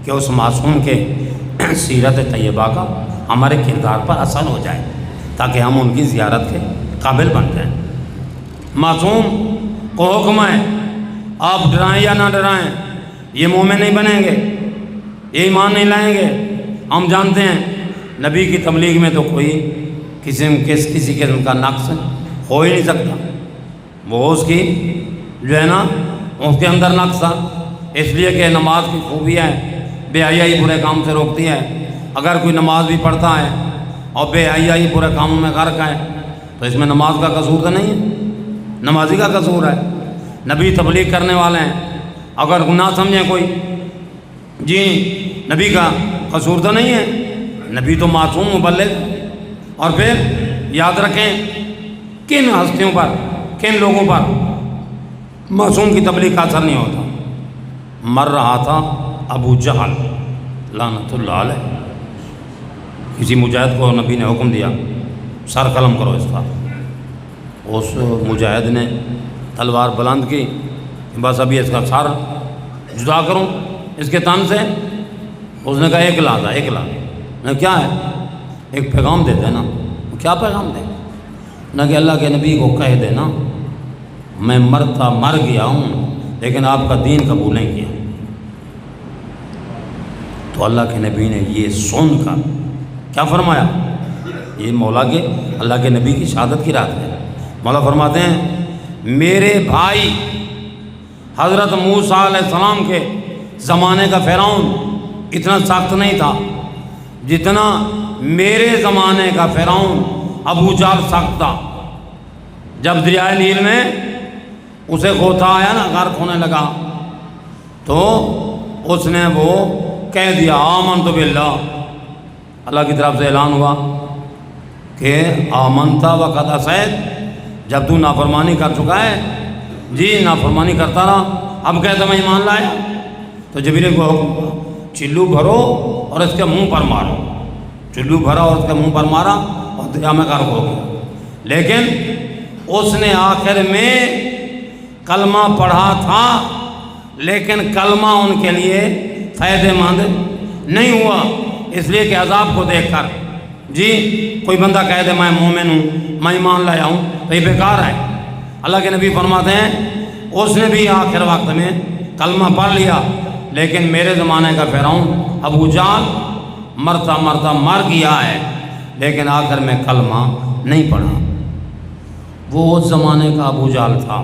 کہ اس معصوم کے سیرت طیبہ کا ہمارے کردار پر اثر ہو جائے تاکہ ہم ان کی زیارت کے قابل بن جائیں. معصوم کو حکم ہے آپ ڈرائیں یا نہ ڈرائیں یہ مومن نہیں بنیں گے، یہ ایمان نہیں لائیں گے. ہم جانتے ہیں نبی کی تبلیغ میں تو کوئی کسی قسم کا نقص ہو ہی نہیں سکتا. وہ اس کی جو ہے نا اس کے اندر نقص تھا، اس لیے کہ نماز کی خوبیاں ہے، بے حیائی برے کام سے روکتی ہے. اگر کوئی نماز بھی پڑھتا ہے اور بے حیائی برے کاموں میں غرق ہے تو اس میں نماز کا قصور تو نہیں ہے، نمازی کا قصور ہے. نبی تبلیغ کرنے والے ہیں، اگر گناہ سمجھیں کوئی جی نبی کا قصور تو نہیں ہے، نبی تو معصوم مبلغ. اور پھر یاد رکھیں کن ہستیوں پر، کن لوگوں پر معصوم کی تبلیغ کا اثر نہیں ہوتا. مر رہا تھا ابو جہل لعنت اللہ علیہ، کسی مجاہد کو نبی نے حکم دیا سر قلم کرو اس کا. اس مجاہد نے تلوار بلند کی کہ بس ابھی اس کا سر جدا کروں اس کے تن سے. اس نے کہا ایک لا تھا، ایک لا. میں کیا ہے؟ ایک پیغام دے دینا. کیا پیغام دے؟ نہ کہ اللہ کے نبی کو کہہ دینا میں مر گیا ہوں لیکن آپ کا دین قبول نہیں کیا. تو اللہ کے نبی نے یہ سن کر کیا فرمایا؟ یہ مولا کے اللہ کے نبی کی شہادت کی رات ہے. مولا فرماتے ہیں میرے بھائی حضرت موسیٰ علیہ السلام کے زمانے کا فرعون اتنا سخت نہیں تھا جتنا میرے زمانے کا فرعون ابو جہل سخت تھا. جب دریائے نیل میں اسے غوطہ آیا نا، غرق ہونے لگا، تو اس نے وہ کہہ دیا آمنت باللہ. اللہ کی طرف سے اعلان ہوا کہ آمنت وقد عصیت، جب تو نافرمانی کر چکا ہے جی نافرمانی کرتا رہا اب کہتا میں ایمان لایا. تو جبریل کو حکم ہوا چلو بھرو اور اس کے منہ پر مارو. چلو بھرا اور اس کے منہ پر مارا اور دریا میں غرق ہو گیا. لیکن اس نے آخر میں کلمہ پڑھا تھا لیکن کلمہ ان کے لیے فائدہ مند نہیں ہوا، اس لیے کہ عذاب کو دیکھ کر جی کوئی بندہ کہہ دے میں مومن ہوں، میں ایمان لایا ہوں، تو یہ بیکار ہے. اللہ کے نبی فرماتے ہیں اس نے بھی آخر وقت میں کلمہ پڑھ لیا لیکن میرے زمانے کا فرعون ابو جہل مرتا مرتا مر گیا ہے لیکن آخر میں کلمہ نہیں پڑھا۔ وہ اس زمانے کا ابو جہل تھا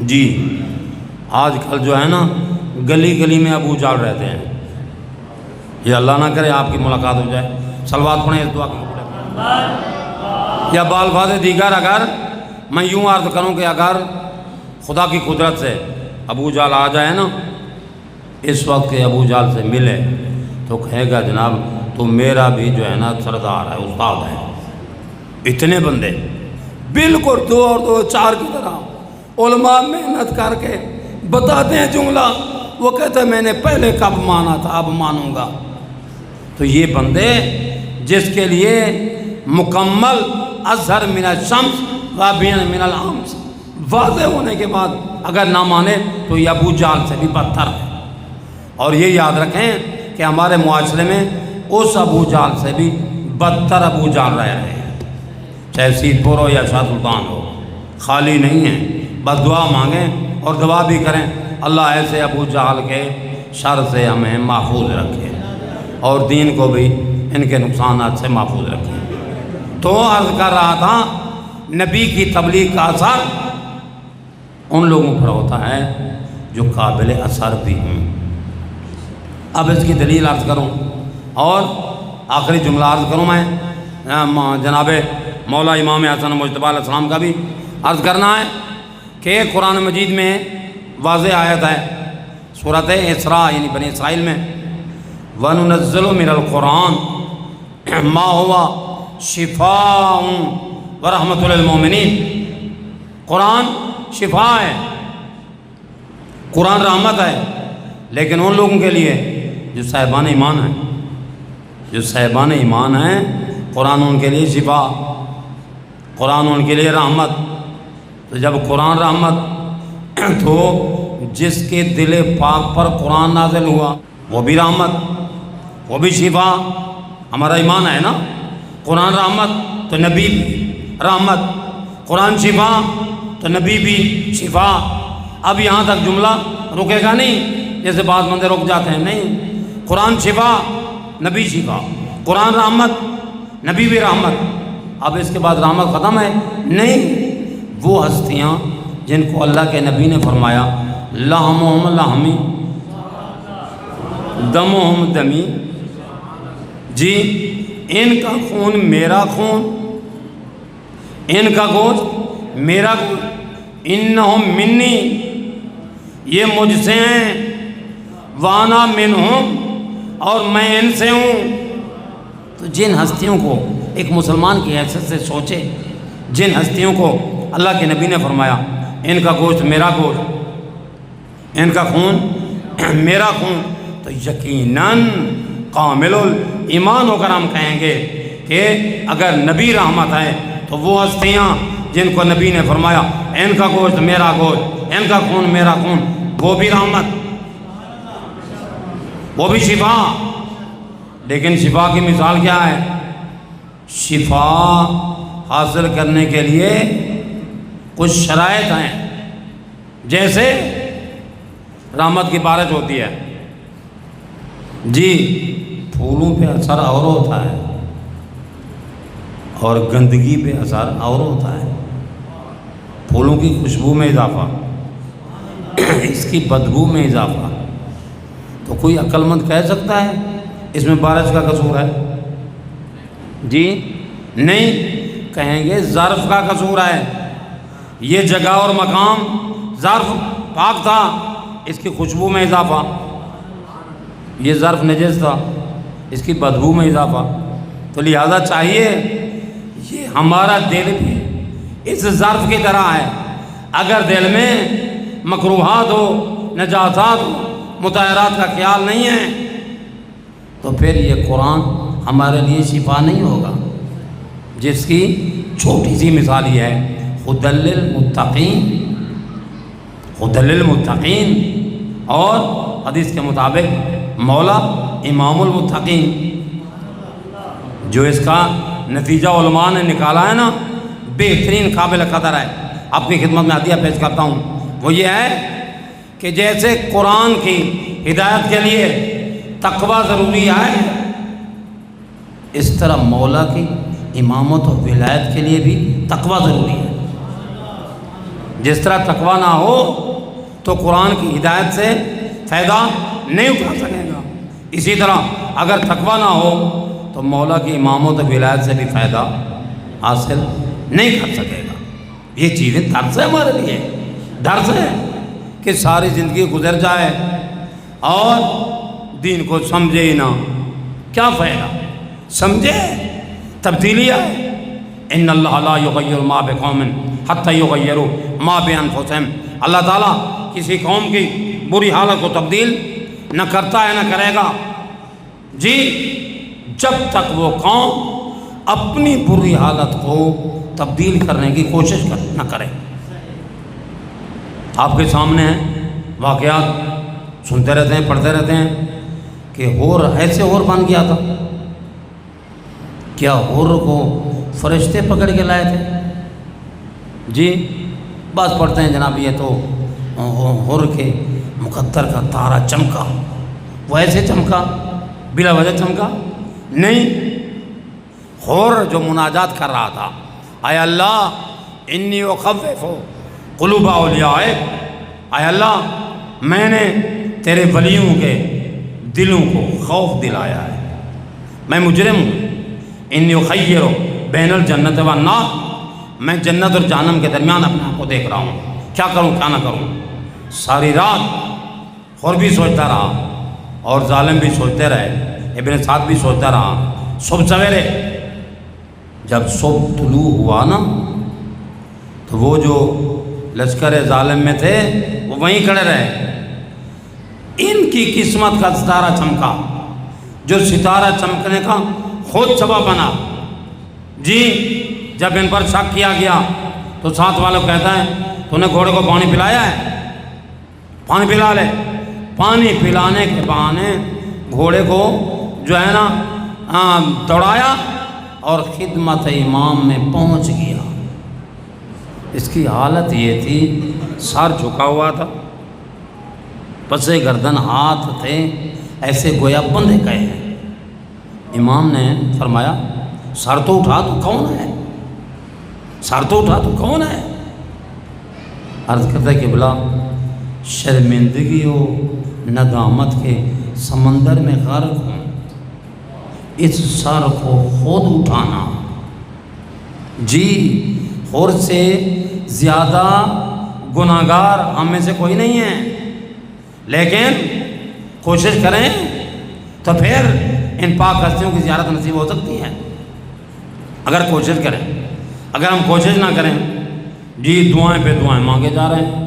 جی۔ آج کل جو ہے نا گلی گلی میں ابو جہل رہتے ہیں۔ یہ اللہ نہ کرے آپ کی ملاقات ہو جائے۔ صلوات پڑھیں اس دعا کی۔ یا بالفاظ دیگر اگر میں یوں عرض کروں کہ اگر خدا کی قدرت سے ابو جہل آ جائے نا اس وقت کے ابو جہل سے ملے تو کہے گا جناب تو میرا بھی جو ہے نا سردار ہے، استاد ہے۔ اتنے بندے بالکل دو اور دو چار کی طرح علماء محنت کر کے بتاتے ہیں جملہ، وہ کہتے ہیں میں نے پہلے کب مانا تھا اب مانوں گا۔ تو یہ بندے جس کے لیے مکمل اظہر من الشمس وابین من الامس واضح ہونے کے بعد اگر نہ مانے تو یہ ابو جہل سے بھی بدتر ہے۔ اور یہ یاد رکھیں کہ ہمارے معاشرے میں اس ابو جہل سے بھی بدتر ابو جہل رہ رہے ہیں، چاہے سید پور ہو یا شاہ سلطان ہو، خالی نہیں ہیں۔ بس دعا مانگیں اور دعا بھی کریں اللہ ایسے ابو جہل کے شر سے ہمیں محفوظ رکھے اور دین کو بھی ان کے نقصانات سے محفوظ رکھے۔ تو عرض کر رہا تھا نبی کی تبلیغ کا اثر ان لوگوں پر ہوتا ہے جو قابل اثر بھی ہوں۔ اب اس کی دلیل عرض کروں اور آخری جملہ عرض کروں میں جناب مولا امام حسن مجتبی علیہ السلام کا بھی عرض کرنا ہے کہ قرآن مجید میں واضح آیت ہے سورۃ اسراء یعنی بنی اسرائیل میں وَنُنَزِّلُ مِنَ الْقُرْآنِ مَا هُوَ شِفَاءٌ وَرَحْمَةٌ لِلْمُؤْمِنِينَ۔ قرآن شفا ہے، قرآن رحمت ہے، لیکن ان لوگوں کے لیے جو صاحبان ایمان ہیں، جو صاحبان ایمان ہیں قرآن ان کے لیے شفا، قرآن ان کے لیے رحمت۔ تو جب قرآن رحمت تو جس کے دل پاک پر قرآن نازل ہوا وہ بھی رحمت، وہ بھی شفا۔ ہمارا ایمان ہے نا، قرآن رحمت تو نبی بھی رحمت، قرآن شفا تو نبی بھی شفا۔ اب یہاں تک جملہ رکے گا نہیں جیسے بعض بندے رک جاتے ہیں، نہیں، قرآن شفا نبی شفا، قرآن رحمت نبی بھی رحمت۔ اب اس کے بعد رحمت ختم ہے؟ نہیں، وہ ہستیاں جن کو اللہ کے نبی نے فرمایا لحمہم لحمی دمہم دمی، جی ان کا خون میرا خون، ان کا گوشت میرا گوشت، انہم منی یہ مجھ سے ہیں، وانا منہم اور میں ان سے ہوں۔ تو جن ہستیوں کو ایک مسلمان کی حیثیت سے سوچے، جن ہستیوں کو اللہ کے نبی نے فرمایا ان کا گوشت میرا گوشت، ان کا خون میرا خون، تو یقیناً کامل ایمان ہو کر ہم کہیں گے کہ اگر نبی رحمت ہے تو وہ ہستیاں جن کو نبی نے فرمایا ان کا گوشت میرا گوشت، ان کا خون میرا خون، وہ بھی رحمت، وہ بھی شفا۔ لیکن شفا کی مثال کیا ہے؟ شفا حاصل کرنے کے لیے کچھ شرائط ہیں، جیسے رحمت کی بارش ہوتی ہے جی، پھولوں پہ اثر اور ہوتا ہے اور گندگی پہ اثر اور ہوتا ہے۔ پھولوں کی خوشبو میں اضافہ، اس کی بدبو میں اضافہ۔ تو کوئی عقل مند کہہ سکتا ہے اس میں بارش کا قصور ہے؟ جی نہیں، کہیں گے ظرف کا قصور ہے، یہ جگہ اور مقام ظرف پاک تھا، اس کی خوشبو میں اضافہ، یہ ظرف نجس تھا، اس کی بدبو میں اضافہ۔ تو لہذا چاہیے یہ ہمارا دل بھی اس ظرف کی طرح ہے، اگر دل میں مکروہات ہو، نجاسات ہو، مطہرات کا خیال نہیں ہے تو پھر یہ قرآن ہمارے لیے شفا نہیں ہوگا، جس کی چھوٹی سی مثال یہ ہے ہدی للمتقین، ہدی للمتقین، اور حدیث کے مطابق مولا امام المتقین، جو اس کا نتیجہ علماء نے نکالا ہے نا بہترین قابل قدر ہے، اپنی خدمت میں عطیہ پیش کرتا ہوں۔ وہ یہ ہے کہ جیسے قرآن کی ہدایت کے لیے تقوی ضروری ہے، اس طرح مولا کی امامت و ولایت کے لیے بھی تقوی ضروری ہے۔ جس طرح تقوی نہ ہو تو قرآن کی ہدایت سے فائدہ نہیں اٹھا سکے گا، اسی طرح اگر تقوی نہ ہو تو مولا کی امامت و ولایت سے بھی فائدہ حاصل نہیں کر سکے گا۔ یہ چیزیں درس ہے ہمارے لیے، درس ہے کہ ساری زندگی گزر جائے اور دین کو سمجھے ہی نہ، کیا فائدہ؟ سمجھے، تبدیلی آئے۔ ان اللہ لا یغیر ما بقوم حتی یغیروا ما بانفسہم، اللہ تعالیٰ کسی قوم کی بری حالت کو تبدیل نہ کرتا ہے نہ کرے گا جی جب تک وہ قوم اپنی بری حالت کو تبدیل کرنے کی کوشش نہ کرے۔ آپ کے سامنے ہیں واقعات، سنتے رہتے ہیں، پڑھتے رہتے ہیں کہ ہور ایسے ہور بن گیا تھا، کیا ہور کو فرشتے پکڑ کے لائے تھے؟ جی بس پڑھتے ہیں جناب یہ تو ہور کے مقدر کا تارا چمکا، وہ ایسے چمکا بلا وجہ چمکا نہیں، ہور جو مناجات کر رہا تھا، اے اللہ انی اخوف قلوب اولیائک، اے اللہ میں نے تیرے ولیوں کے دلوں کو خوف دلایا ہے، میں مجرم ہوں، انی اخیر بین الجنت والنار، میں جنت اور جہنم کے درمیان اپنے آپ کو دیکھ رہا ہوں، کیا کروں کیا نہ کروں۔ ساری رات اور بھی سوچتا رہا اور ظالم بھی سوچتے رہے، ابن سعد بھی سوچتا رہا۔ صبح سویرے جب صبح طلوع ہوا نا تو وہ جو لشکر ظالم میں تھے وہ وہیں کھڑے رہے۔ ان کی قسمت کا ستارہ چمکا، جو ستارہ چمکنے کا خود سبب بنا۔ جی جب ان پر شک کیا گیا تو ساتھ والوں کہتا ہے تو نے گھوڑے کو پانی پلایا ہے؟ پانی پلا لے۔ پانی پلانے کے بہانے گھوڑے کو جو ہے نا دوڑایا اور خدمت امام میں پہنچ گیا۔ اس کی حالت یہ تھی، سر جھکا ہوا تھا، پسے گردن ہاتھ تھے ایسے گویا بندھے گئے ہیں۔ امام نے فرمایا سر تو اٹھا، تو کون ہے؟ سر تو اٹھا، تو کون ہے؟ عرض کرتا ہے کہ بلا شرمندگی و ندامت کے سمندر میں غرق ہوں، اس سر کو خود اٹھانا جی اور سے زیادہ گناہگار ہم میں سے کوئی نہیں ہے، لیکن کوشش کریں تو پھر ان پاک ہستیوں کی زیارت نصیب ہو سکتی ہے اگر کوشش کریں۔ اگر ہم کوشش نہ کریں جی دعائیں پہ دعائیں مانگے جا رہے ہیں،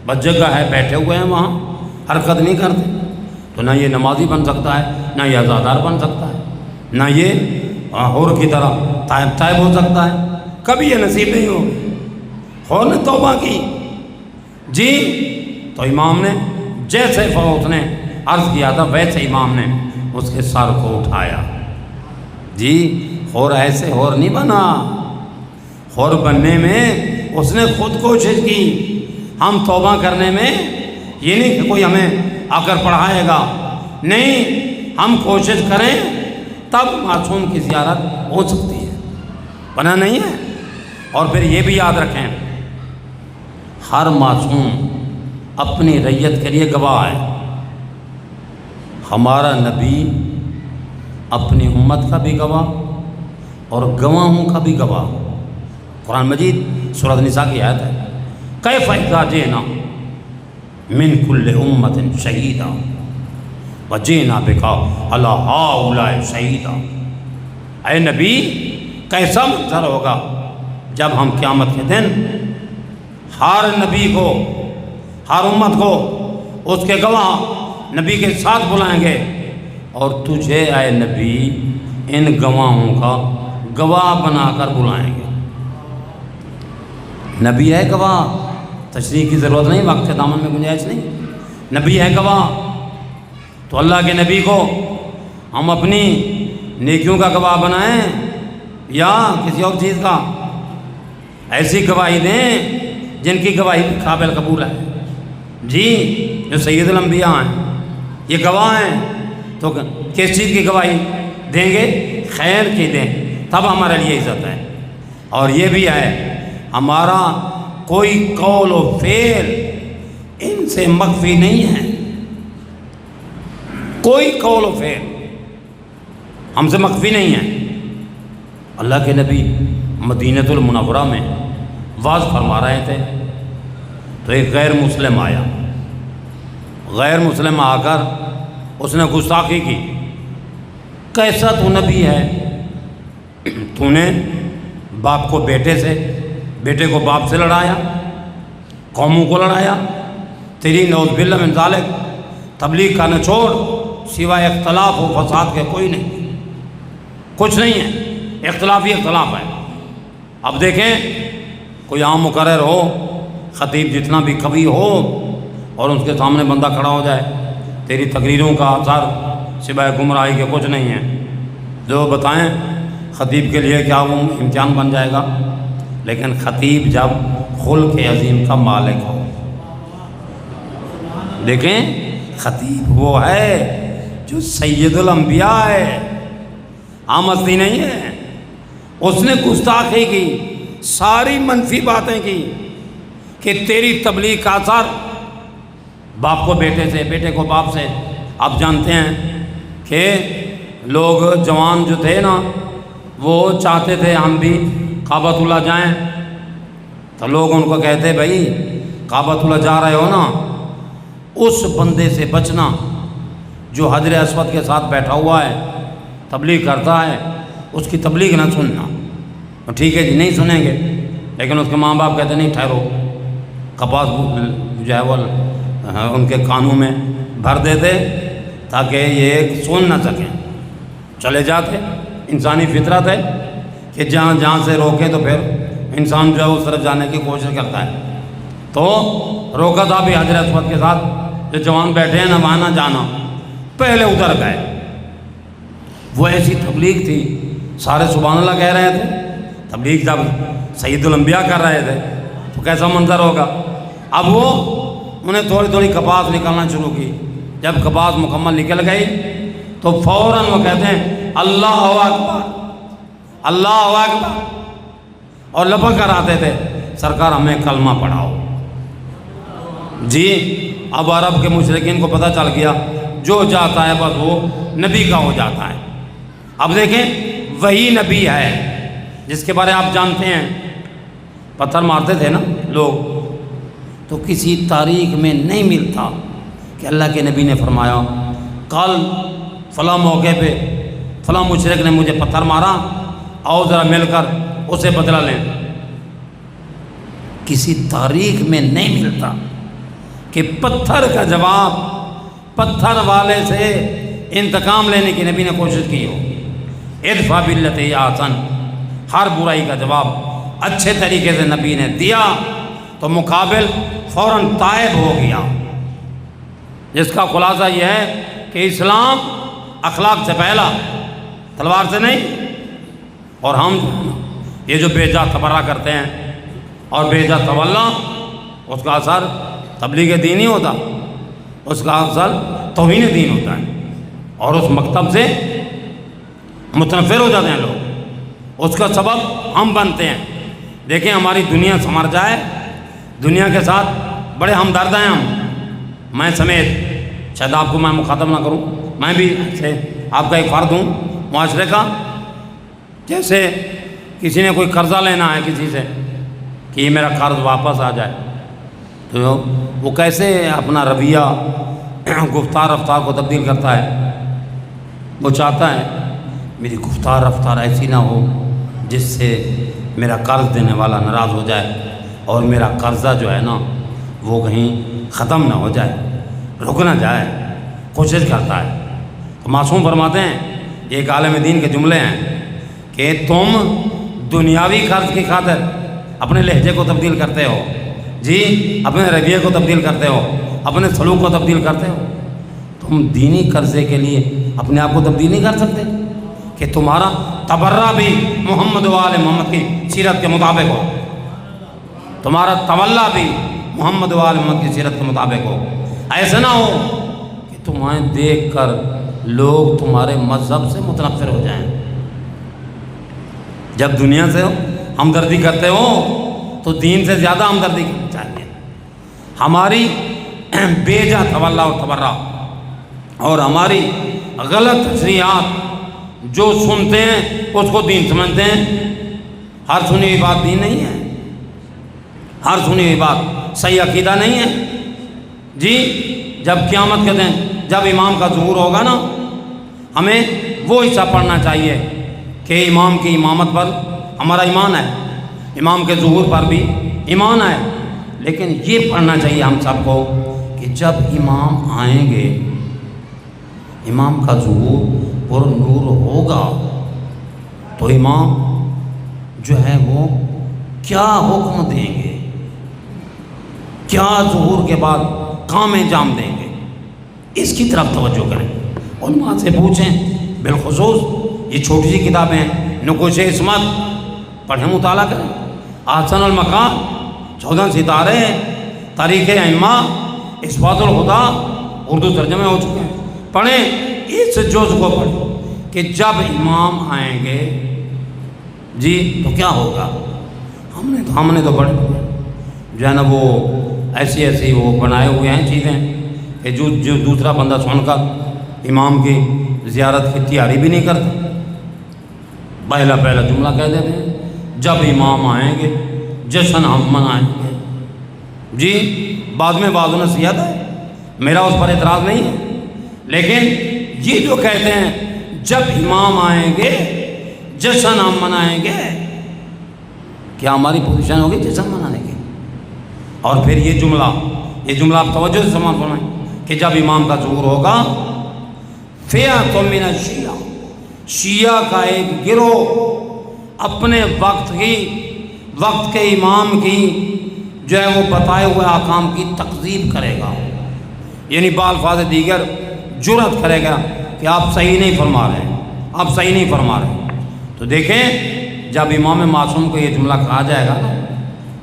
بس جگہ ہے بیٹھے ہوئے ہیں وہاں حرکت نہیں کرتے، تو نہ یہ نمازی بن سکتا ہے، نہ یہ عزادار بن سکتا ہے، نہ یہ ہور کی طرح تائب ہو سکتا ہے، کبھی یہ نصیب نہیں ہوگی۔ ہور نے توبہ کی جی تو امام نے جیسے فوت نے عرض کیا تھا ویسے امام نے اس کے سر کو اٹھایا۔ جی ہور ایسے ہور نہیں بنا، ہور بننے میں اس نے خود کوشش کی۔ ہم توبہ کرنے میں یہ نہیں کہ کوئی ہمیں آ کر پڑھائے گا، نہیں، ہم کوشش کریں تب معصوم کی زیارت ہو سکتی ہے، بنا نہیں ہے۔ اور پھر یہ بھی یاد رکھیں ہر معصوم اپنی ریت کے لیے گواہ ہے۔ ہمارا نبی اپنی امت کا بھی گواہ اور گواہوں کا بھی گواہ۔ قرآن مجید سورۃ النساء کی آیت ہے کیف اذا جئنا من کل امت شہیدا وجئنا بک علی ہؤلاء شہیدا۔ اے نبی کیسا منظر ہوگا جب ہم قیامت کے دن ہر نبی کو، ہر امت کو اس کے گواہ نبی کے ساتھ بلائیں گے، اور تجھے اے نبی ان گواہوں کا گواہ بنا کر بلائیں گے۔ نبی ہے گواہ، تشریح کی ضرورت نہیں، وقت کے دامن میں گنجائش نہیں، نبی ہے گواہ۔ تو اللہ کے نبی کو ہم اپنی نیکیوں کا گواہ بنائیں یا کسی اور چیز کا؟ ایسی گواہی دیں جن کی گواہی قابل قبول ہے۔ جی جو سید الانبیاء ہیں یہ گواہ ہیں، تو کس چیز کی گواہی دیں گے؟ خیر کی دیں، تب ہمارے لیے عزت ہے. اور یہ بھی ہے ہمارا کوئی قول و فعل ان سے مخفی نہیں ہے. کوئی قول و فعل ہم سے مخفی نہیں ہے. اللہ کے نبی مدینۃ المنورہ میں واعظ فرما رہے تھے تو ایک غیر مسلم آیا. غیر مسلم آ کر اس نے گستاخی کی. کیسا تو نبی ہے, تو نے باپ کو بیٹے سے, بیٹے کو باپ سے لڑایا, قوموں کو لڑایا. تیری نعوذ باللہ من ذالک تبلیغ کا نچوڑ سوائے اختلاف و فساد کے کوئی نہیں, کچھ نہیں ہے. اختلاف ہی اختلاف ہے. اب دیکھیں کوئی عام مقرر ہو, خطیب جتنا بھی قوی ہو, اور اس کے سامنے بندہ کھڑا ہو جائے, تیری تقریروں کا اثر سوائے گمراہی کے کچھ نہیں ہے. جو بتائیں خطیب کے لیے کیا وہ امتحان بن جائے گا. لیکن خطیب جب خلق عظیم کا مالک ہو, دیکھیں خطیب وہ ہے جو سید الانبیاء ہے, عام ہستی نہیں ہے. اس نے گستاخی کی, ساری منفی باتیں کی کہ تیری تبلیغ کا اثر باپ کو بیٹے سے, بیٹے کو باپ سے. آپ جانتے ہیں کہ لوگ جوان جو تھے نا وہ چاہتے تھے ہم بھی کعبۃ اللہ جائیں, تو لوگ ان کو کہتے بھائی کعبۃ اللہ جا رہے ہو نا, اس بندے سے بچنا جو حجر اسود کے ساتھ بیٹھا ہوا ہے, تبلیغ کرتا ہے, اس کی تبلیغ نہ سننا. ٹھیک ہے جی, نہیں سنیں گے. لیکن اس کے ماں باپ کہتے نہیں ٹھہرو, کپاس جو ہے وہ ان کے کانوں میں بھر دیتے تاکہ یہ سن نہ سکیں. چلے جاتے. انسانی فطرت ہے کہ جہاں جہاں سے روکیں تو پھر انسان جو ہے اس طرف جانے کی کوشش کرتا ہے. تو روکا تھا بھی حجر اسود کے ساتھ جو جوان بیٹھے ہیں نہ وہاں نہ جانا, پہلے ادھر گئے. وہ ایسی تبلیغ تھی, سارے سبحان اللہ کہہ رہے تھے. تبلیغ جب سید الانبیاء کر رہے تھے تو کیسا منظر ہوگا. اب وہ انہیں تھوڑی تھوڑی کپاس نکالنا شروع کی. جب کپاس مکمل نکل گئی تو فوراً وہ کہتے ہیں اللہ اکبر, اللہ اکبر, اور لپک کر آتے تھے سرکار ہمیں کلمہ پڑھاؤ. جی اب عرب کے مشرکین کو پتہ چل گیا جو جاتا ہے بس وہ نبی کا ہو جاتا ہے. اب دیکھیں وہی نبی ہے جس کے بارے آپ جانتے ہیں. پتھر مارتے تھے نا لوگ, تو کسی تاریخ میں نہیں ملتا کہ اللہ کے نبی نے فرمایا کل فلاں موقع پہ فلاں مشرک نے مجھے پتھر مارا, آؤ ذرا مل کر اسے بدلہ لیں. کسی تاریخ میں نہیں ملتا کہ پتھر کا جواب پتھر والے سے انتقام لینے کی نبی نے کوشش کی ہو. ادفع باللتی ہی احسن, ہر برائی کا جواب اچھے طریقے سے نبی نے دیا تو مقابل فوراً تائب ہو گیا. جس کا خلاصہ یہ ہے کہ اسلام اخلاق سے پہلا, تلوار سے نہیں. اور ہم یہ جو بے جا تبرہ کرتے ہیں اور بے جا تولا, اس کا اثر تبلیغ دین ہی ہوتا, اس کا اثر توہین دین ہوتا ہے, اور اس مکتب سے متنفر ہو جاتے ہیں لوگ. اس کا سبب ہم بنتے ہیں. دیکھیں ہماری دنیا سنور جائے, دنیا کے ساتھ بڑے ہمدرد ہیں ہم, میں سمیت. شاید آپ کو میں مخاطب نہ کروں, میں بھی سے آپ کا ایک فرد ہوں معاشرے کا. جیسے کسی نے کوئی قرضہ لینا ہے کسی سے کہ یہ میرا قرض واپس آ جائے, تو وہ کیسے اپنا رویہ گفتار رفتار کو تبدیل کرتا ہے. وہ چاہتا ہے میری گفتار رفتار ایسی نہ ہو جس سے میرا قرض دینے والا ناراض ہو جائے اور میرا قرضہ جو ہے نا وہ کہیں ختم نہ ہو جائے, رک نہ جائے. کوشش کرتا ہے. تو معصوم فرماتے ہیں, یہ ایک عالم دین کے جملے ہیں کہ تم دنیاوی قرض کی خاطر اپنے لہجے کو تبدیل کرتے ہو, جی اپنے رویے کو تبدیل کرتے ہو, اپنے سلوک کو تبدیل کرتے ہو. تم دینی قرضے کے لیے اپنے آپ کو تبدیل نہیں کر سکتے کہ تمہارا تبرہ بھی محمد و آل محمد کی سیرت کے مطابق ہو, تمہارا تولا بھی محمد و آل محمد کی سیرت کے مطابق ہو. ایسا نہ ہو کہ تمہیں دیکھ کر لوگ تمہارے مذہب سے متنفر ہو جائیں. جب دنیا سے ہمدردی کرتے ہو تو دین سے زیادہ ہمدردی کرنی چاہیے. ہماری بے جا تولا اور تبرہ اور ہماری غلط تشریحات جو سنتے ہیں اس کو دین سمجھتے ہیں. ہر سنی ہوئی بات دین نہیں ہے، ہر سنی ہوئی بات صحیح عقیدہ نہیں ہے. جی جب قیامت کے دن جب امام کا ظہور ہوگا نا، ہمیں وہ حصہ پڑھنا چاہیے کہ امام کی امامت پر ہمارا ایمان ہے، امام کے ظہور پر بھی ایمان ہے. لیکن یہ پڑھنا چاہیے ہم سب کو کہ جب امام آئیں گے، امام کا ظہور پر نور ہوگا تو امام جو ہے وہ کیا حکم دیں گے، کیا ظہور کے بعد کام انجام دیں گے، اس کی طرف توجہ کریں. علماء سے پوچھیں، بالخصوص یہ چھوٹی سی کتابیں نقوش عصمت پڑھیں، مطالعہ کریں. احسن المقام، 14 ستارے، تاریخ ائمہ، اثبات الخدا اردو ترجمے ہو چکے ہیں. پڑھیں اس جز کو پڑھیں کہ جب امام آئیں گے جی تو کیا ہوگا. ہم نے تو پڑھے جو ہے نا وہ ایسی وہ بنائے ہوئے ہیں چیزیں کہ جو دوسرا بندہ سن کر امام کی زیارت کی تیاری بھی نہیں کرتا. پہلا جملہ کہہ دیتے ہیں، جب امام آئیں گے جشن ہم منائیں گے. جی بعد میں بعض نصیحت ہے، میرا اس پر اعتراض نہیں ہے، لیکن یہ جو کہتے ہیں جب امام آئیں گے جشن ہم منائیں گے، کیا ہماری پوزیشن ہوگی جشن منانے کی؟ اور پھر یہ جملہ آپ توجہ سے سماعت فرمائیں کہ جب امام کا ظہور ہوگا، فئۃ من الشیعہ، شیعہ کا ایک گروہ اپنے وقت کے امام کی جو ہے وہ بتائے ہوئے احکام کی تکذیب کرے گا، یعنی بالفاظ دیگر جرأت کرے گا کہ آپ صحیح نہیں فرما رہے ہیں، آپ صحیح نہیں فرما رہے ہیں. تو دیکھیں جب امام معصوم کو یہ جملہ کہا جائے گا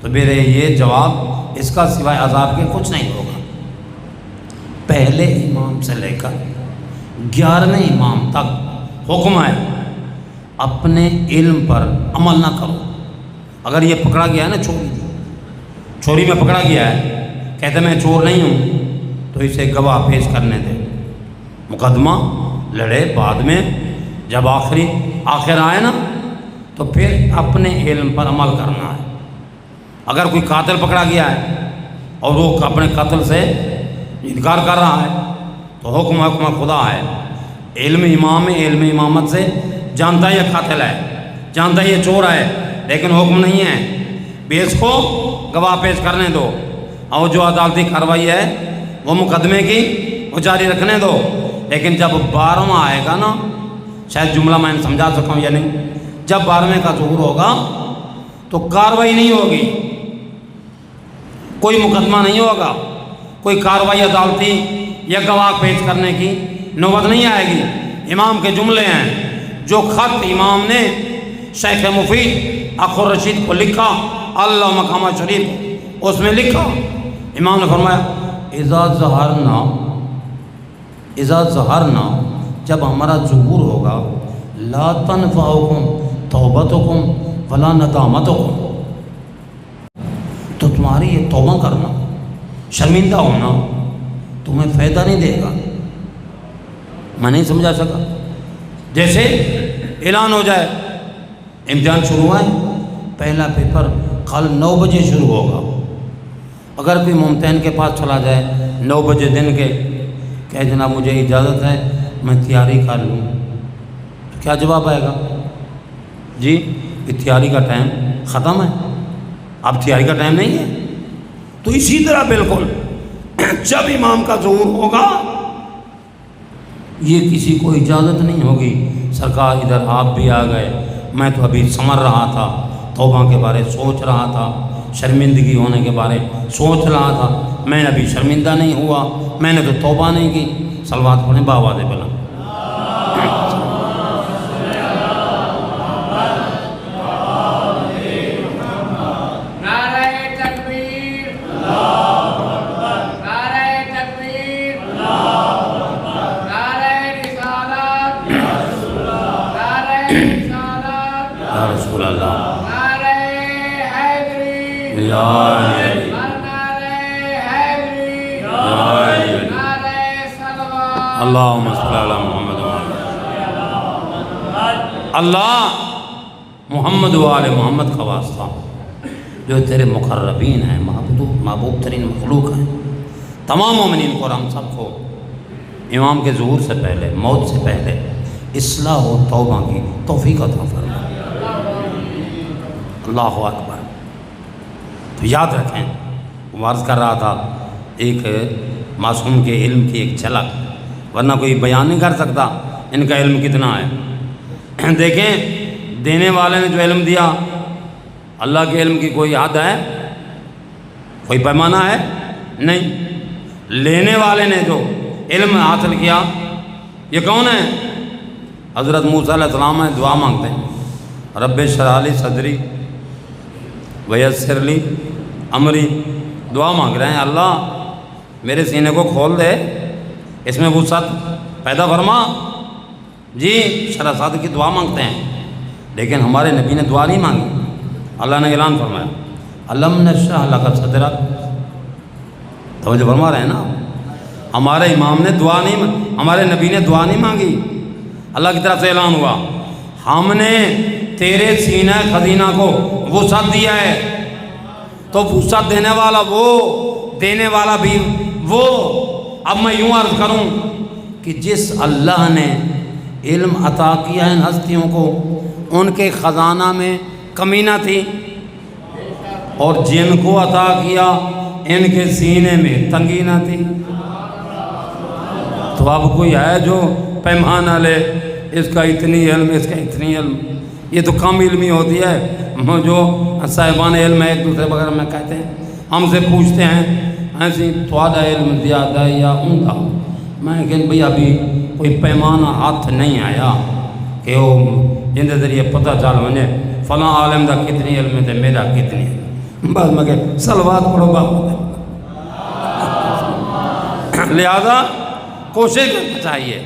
تو میرے یہ جواب اس کا سوائے عذاب کے کچھ نہیں ہوگا. پہلے امام سے لے کر 11ویں امام تک حکم ہے اپنے علم پر عمل نہ کرو. اگر یہ پکڑا گیا ہے نا چوری میں پکڑا گیا ہے، کہتے میں چور نہیں ہوں، تو اسے گواہ پیش کرنے دے، مقدمہ لڑے. بعد میں جب آخر آئے نا تو پھر اپنے علم پر عمل کرنا ہے. اگر کوئی قاتل پکڑا گیا ہے اور وہ اپنے قتل سے انکار کر رہا ہے تو حکم خدا ہے. علم امامت سے جانتا ہے یہ قاتل ہے، جانتا ہے یہ چور ہے، لیکن حکم نہیں ہے بھی اس کو گواہ پیش کرنے دو، اور جو عدالتی کارروائی ہے وہ مقدمے کی وہ جاری رکھنے دو. لیکن جب 12واں آئے گا نا، شاید جملہ میں نے سمجھا سکتا ہوں یا نہیں، جب 12ویں کا ظہور ہوگا تو کارروائی نہیں ہوگی، کوئی مقدمہ نہیں ہوگا، کوئی کارروائی عدالتی یا گواہ پیش کرنے کی نوبت نہیں آئے گی. امام کے جملے ہیں جو خط امام نے شیخ مفید اخر رشید کو لکھا، اللہ مقامہ شریف، اس میں لکھا، امام نے فرمایا اذا ظہرنا، جب ہمارا ظہور ہوگا، لا تنفعکم توبتکم ولا ندامتکم، تو تمہاری یہ توبہ کرنا، شرمندہ ہونا تمہیں فائدہ نہیں دے گا. میں نہیں سمجھا سکا. جیسے اعلان ہو جائے امتحان شروع ہے، پہلا پیپر کل 9 بجے شروع ہوگا، اگر کوئی ممتحن کے پاس چلا جائے 9 بجے دن کے، کہ جناب مجھے اجازت ہے میں تیاری کر لوں، تو کیا جواب آئے گا؟ جی تیاری کا ٹائم ختم ہے، اب تیاری کا ٹائم نہیں ہے. تو اسی طرح بالکل جب امام کا ظہور ہوگا یہ کسی کو اجازت نہیں ہوگی، سرکار ادھر آپ بھی آ گئے، میں تو ابھی سمجھ رہا تھا، توبہ کے بارے سوچ رہا تھا، شرمندگی ہونے کے بارے سوچ رہا تھا، میں نے ابھی شرمندہ نہیں ہوا، میں نے تو توبہ نہیں کی. صلوات پڑھیں باواز بلند. اللہم صلی علی محمد اللہ محمد و آل محمد کا واسطہ جو تیرے مقربین ہیں، محبوب ترین مخلوق ہیں، تمام مومنین کو اور ہم سب کو امام کے ظہور سے پہلے، موت سے پہلے اصلاح و توبہ کی توفیق عطا فرما۔ اللہ اکبر۔ تو یاد رکھیں، عرض کر رہا تھا ایک معصوم کے علم کی ایک جھلک، ورنہ کوئی بیان نہیں کر سکتا ان کا علم کتنا ہے۔ دیکھیں دینے والے نے جو علم دیا، اللہ کے علم کی کوئی حد ہے، کوئی پیمانہ ہے؟ نہیں۔ لینے والے نے جو علم حاصل کیا، یہ کون ہے؟ حضرت موسیٰ علیہ السلام ہے۔ دعا مانگتے ہیں، رب اشرح لی صدری ویسر لی امری۔ دعا مانگ رہے ہیں، اللہ میرے سینے کو کھول دے، اس میں وسعت پیدا فرما۔ جی شرح صدر کی دعا مانگتے ہیں، لیکن ہمارے نبی نے دعا نہیں مانگی۔ اللہ نے اعلان فرمایا، الم نشرح لک صدرک۔ توجہ فرما رہے ہیں نا، ہمارے امام نے دعا نہیں، ہمارے نبی نے دعا نہیں مانگی، اللہ کی طرف سے اعلان ہوا، ہم نے تیرے سینہ خزینہ کو وسعت دیا ہے۔ تو وسعت دینے والا وہ، دینے والا بھی وہ۔ اب میں یوں عرض کروں کہ جس اللہ نے علم عطا کیا ہے ہستیوں کو، ان کے خزانہ میں کمی نہ تھی، اور جن کو عطا کیا ان کے سینے میں تنگی نہ تھی۔ تو اب کوئی ہے جو پیمانہ لے، اس کا اتنی علم، اس کا اتنی علم، یہ تو کم علمی ہوتی ہے۔ جو صاحبان علم ایک دوسرے وغیرہ میں کہتے ہیں، ہم سے پوچھتے ہیں ایسی تھوڑا علم زیادہ ہے یا ان کا، میں کہ بھئی ابھی کوئی پیمانہ ہاتھ نہیں آیا کہ وہ جن کے ذریعے پتہ چل مجھے فلاں عالم دا کتنی علم ہے میرا کتنی علم، بس میں کہ صلوات پڑھو باپ۔ لہذا کوشش کرنا چاہیے،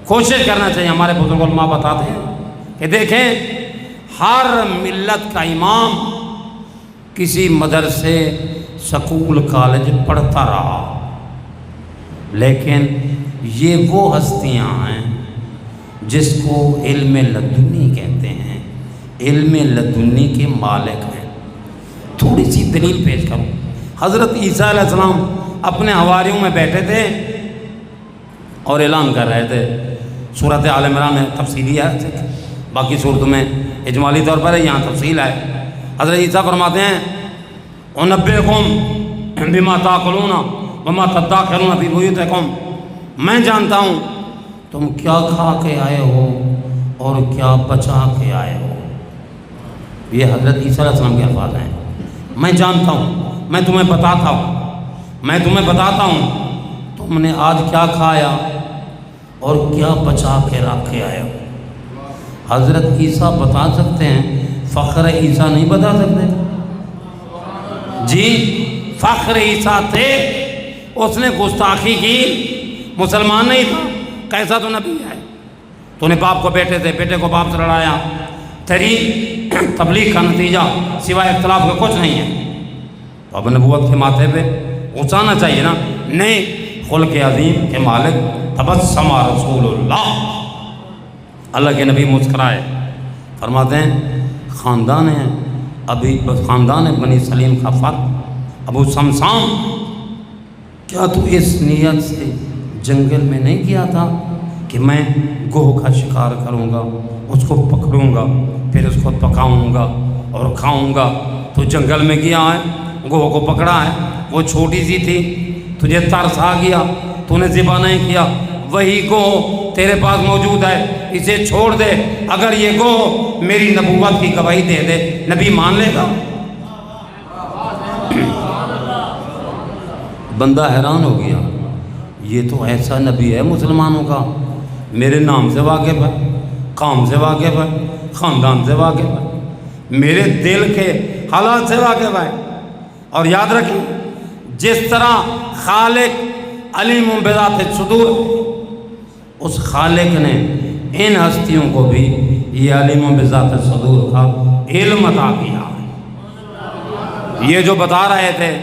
کوشش کرنا چاہیے۔ ہمارے بزرگ علماء بتاتے ہیں کہ دیکھیں ہر ملت کا امام کسی مدرسے، سکول، کالج پڑھتا رہا، لیکن یہ وہ ہستیاں ہیں جس کو علم لدنی کہتے ہیں، علم لدنی کے مالک ہیں۔ تھوڑی سی دلیل پیش کروں۔ حضرت عیسیٰ علیہ السلام اپنے حواریوں میں بیٹھے تھے اور اعلان کر رہے تھے۔ سورۃ آل عمران میں تفصیلی ہے، باقی صورتوں میں اجمالی طور پر ہے، یہاں تفصیل ہے۔ حضرت عیسیٰ فرماتے ہیں، اُنَبِّئُکُم بِمَا تَأْکُلُونَ وَمَا تَدَّخِرُونَ فِی بُیوتِکُم۔ میں جانتا ہوں تم کیا کھا کے آئے ہو اور کیا بچا کے آئے ہو۔ یہ حضرت عیسیٰ علیہ السلام کے الفاظ ہیں۔ میں جانتا ہوں، میں تمہیں بتاتا ہوں، میں تمہیں بتاتا ہوں تم نے آج کیا کھایا اور کیا بچا کے رکھ کے آئے ہو۔ حضرت عیسیٰ بتا سکتے ہیں، فخر عیسیٰ نہیں بتا سکتے؟ جی فخر عیسیٰ تھے، اس نے گستاخی کی، مسلمان نہیں تھا، کیسا تو نبی ہے۔ تو نے باپ کو بیٹے سے، بیٹے کو باپ سے لڑایا، تیری تبلیغ کا نتیجہ سوائے اختلاف کا کچھ نہیں ہے۔ تو اب نبوت کے ماتھے پہ اچھانا چاہیے نا، نہیں۔ خلق عظیم کے مالک تبسم رسول اللہ، اللہ کے نبی مسکرائے، فرماتے ہیں خاندان ہے ابھی، خاندان بنی سلیم کا فرد ابو سمسام، کیا تو اس نیت سے جنگل میں نہیں گیا تھا کہ میں گوہ کا شکار کروں گا، اس کو پکڑوں گا، پھر اس کو پکاؤں گا اور کھاؤں گا؟ تو جنگل میں گیا ہے، گوہ کو پکڑا ہے، وہ چھوٹی سی تھی، تجھے ترس آ گیا، تو نے ذبح نہیں کیا، وہی گوہ تیرے پاس موجود ہے، اسے چھوڑ دے، اگر یہ گوہ میری نبوت کی گواہی دے دے، نبی مان لے گا؟ بندہ حیران ہو گیا، یہ تو ایسا نبی ہے مسلمانوں کا، میرے نام سے واقف ہے، قوم سے واقف ہے، خاندان سے واقف ہے، میرے دل کے حالات سے واقف ہے۔ اور یاد رکھیں، جس طرح خالق علیم بذات الصدور، اس خالق نے ان ہستیوں کو بھی یہ علیم بذات الصدور کا علم عطا کیا۔ یہ جو بتا رہے تھے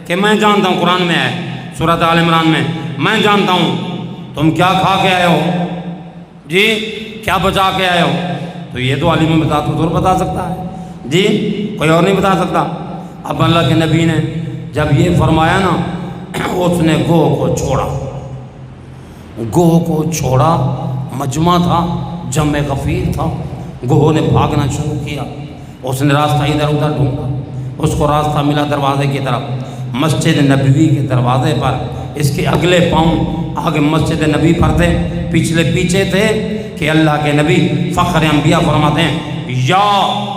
کہ میں جانتا ہوں، قرآن میں ہے سورۃ آل عمران میں، میں جانتا ہوں تم کیا کھا کے آئے ہو جی، کیا بچا کے آئے ہو؟ تو یہ تو عالم بتا تو ضرور بتا سکتا ہے جی، کوئی اور نہیں بتا سکتا۔ اب اللہ کے نبی نے جب یہ فرمایا نا، اس نے گوہ کو چھوڑا، گوہ کو چھوڑا، مجمع تھا، جمع غفیر تھا، گوہ نے بھاگنا شروع کیا، اس نے راستہ ادھر ادھر ڈھونڈا، اس کو راستہ ملا دروازے کی طرف، مسجد نبوی کے دروازے پر، اس کے اگلے پاؤں آگے مسجد نبی پر تھے، پچھلے پیچھے تھے، کہ اللہ کے نبی فخر انبیاء فرماتے ہیں یا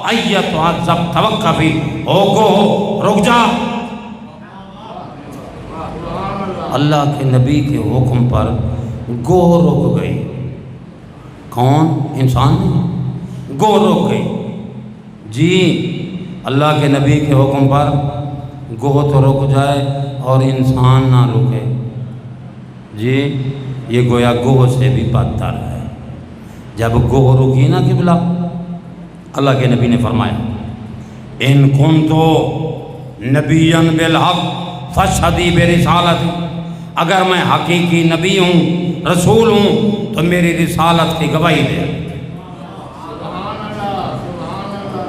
ایتھا الزب توقفی، او گوہ رک جا۔ اللہ کے نبی کے حکم پر گوہ رک گئی، کون؟ انسان نہیں، گوہ رک گئی جی۔ اللہ کے نبی کے حکم پر گوہ تو رک جائے اور انسان نہ رکے جی، یہ گویا گوہ سے بھی بدتر ہے۔ جب گوہ رکی نا قبلہ، اللہ کے نبی نے فرمایا ان کنتو نبیا بالحق فاشہدی برسالتی، اگر میں حقیقی نبی ہوں، رسول ہوں، تو میری رسالت کی گواہی دے۔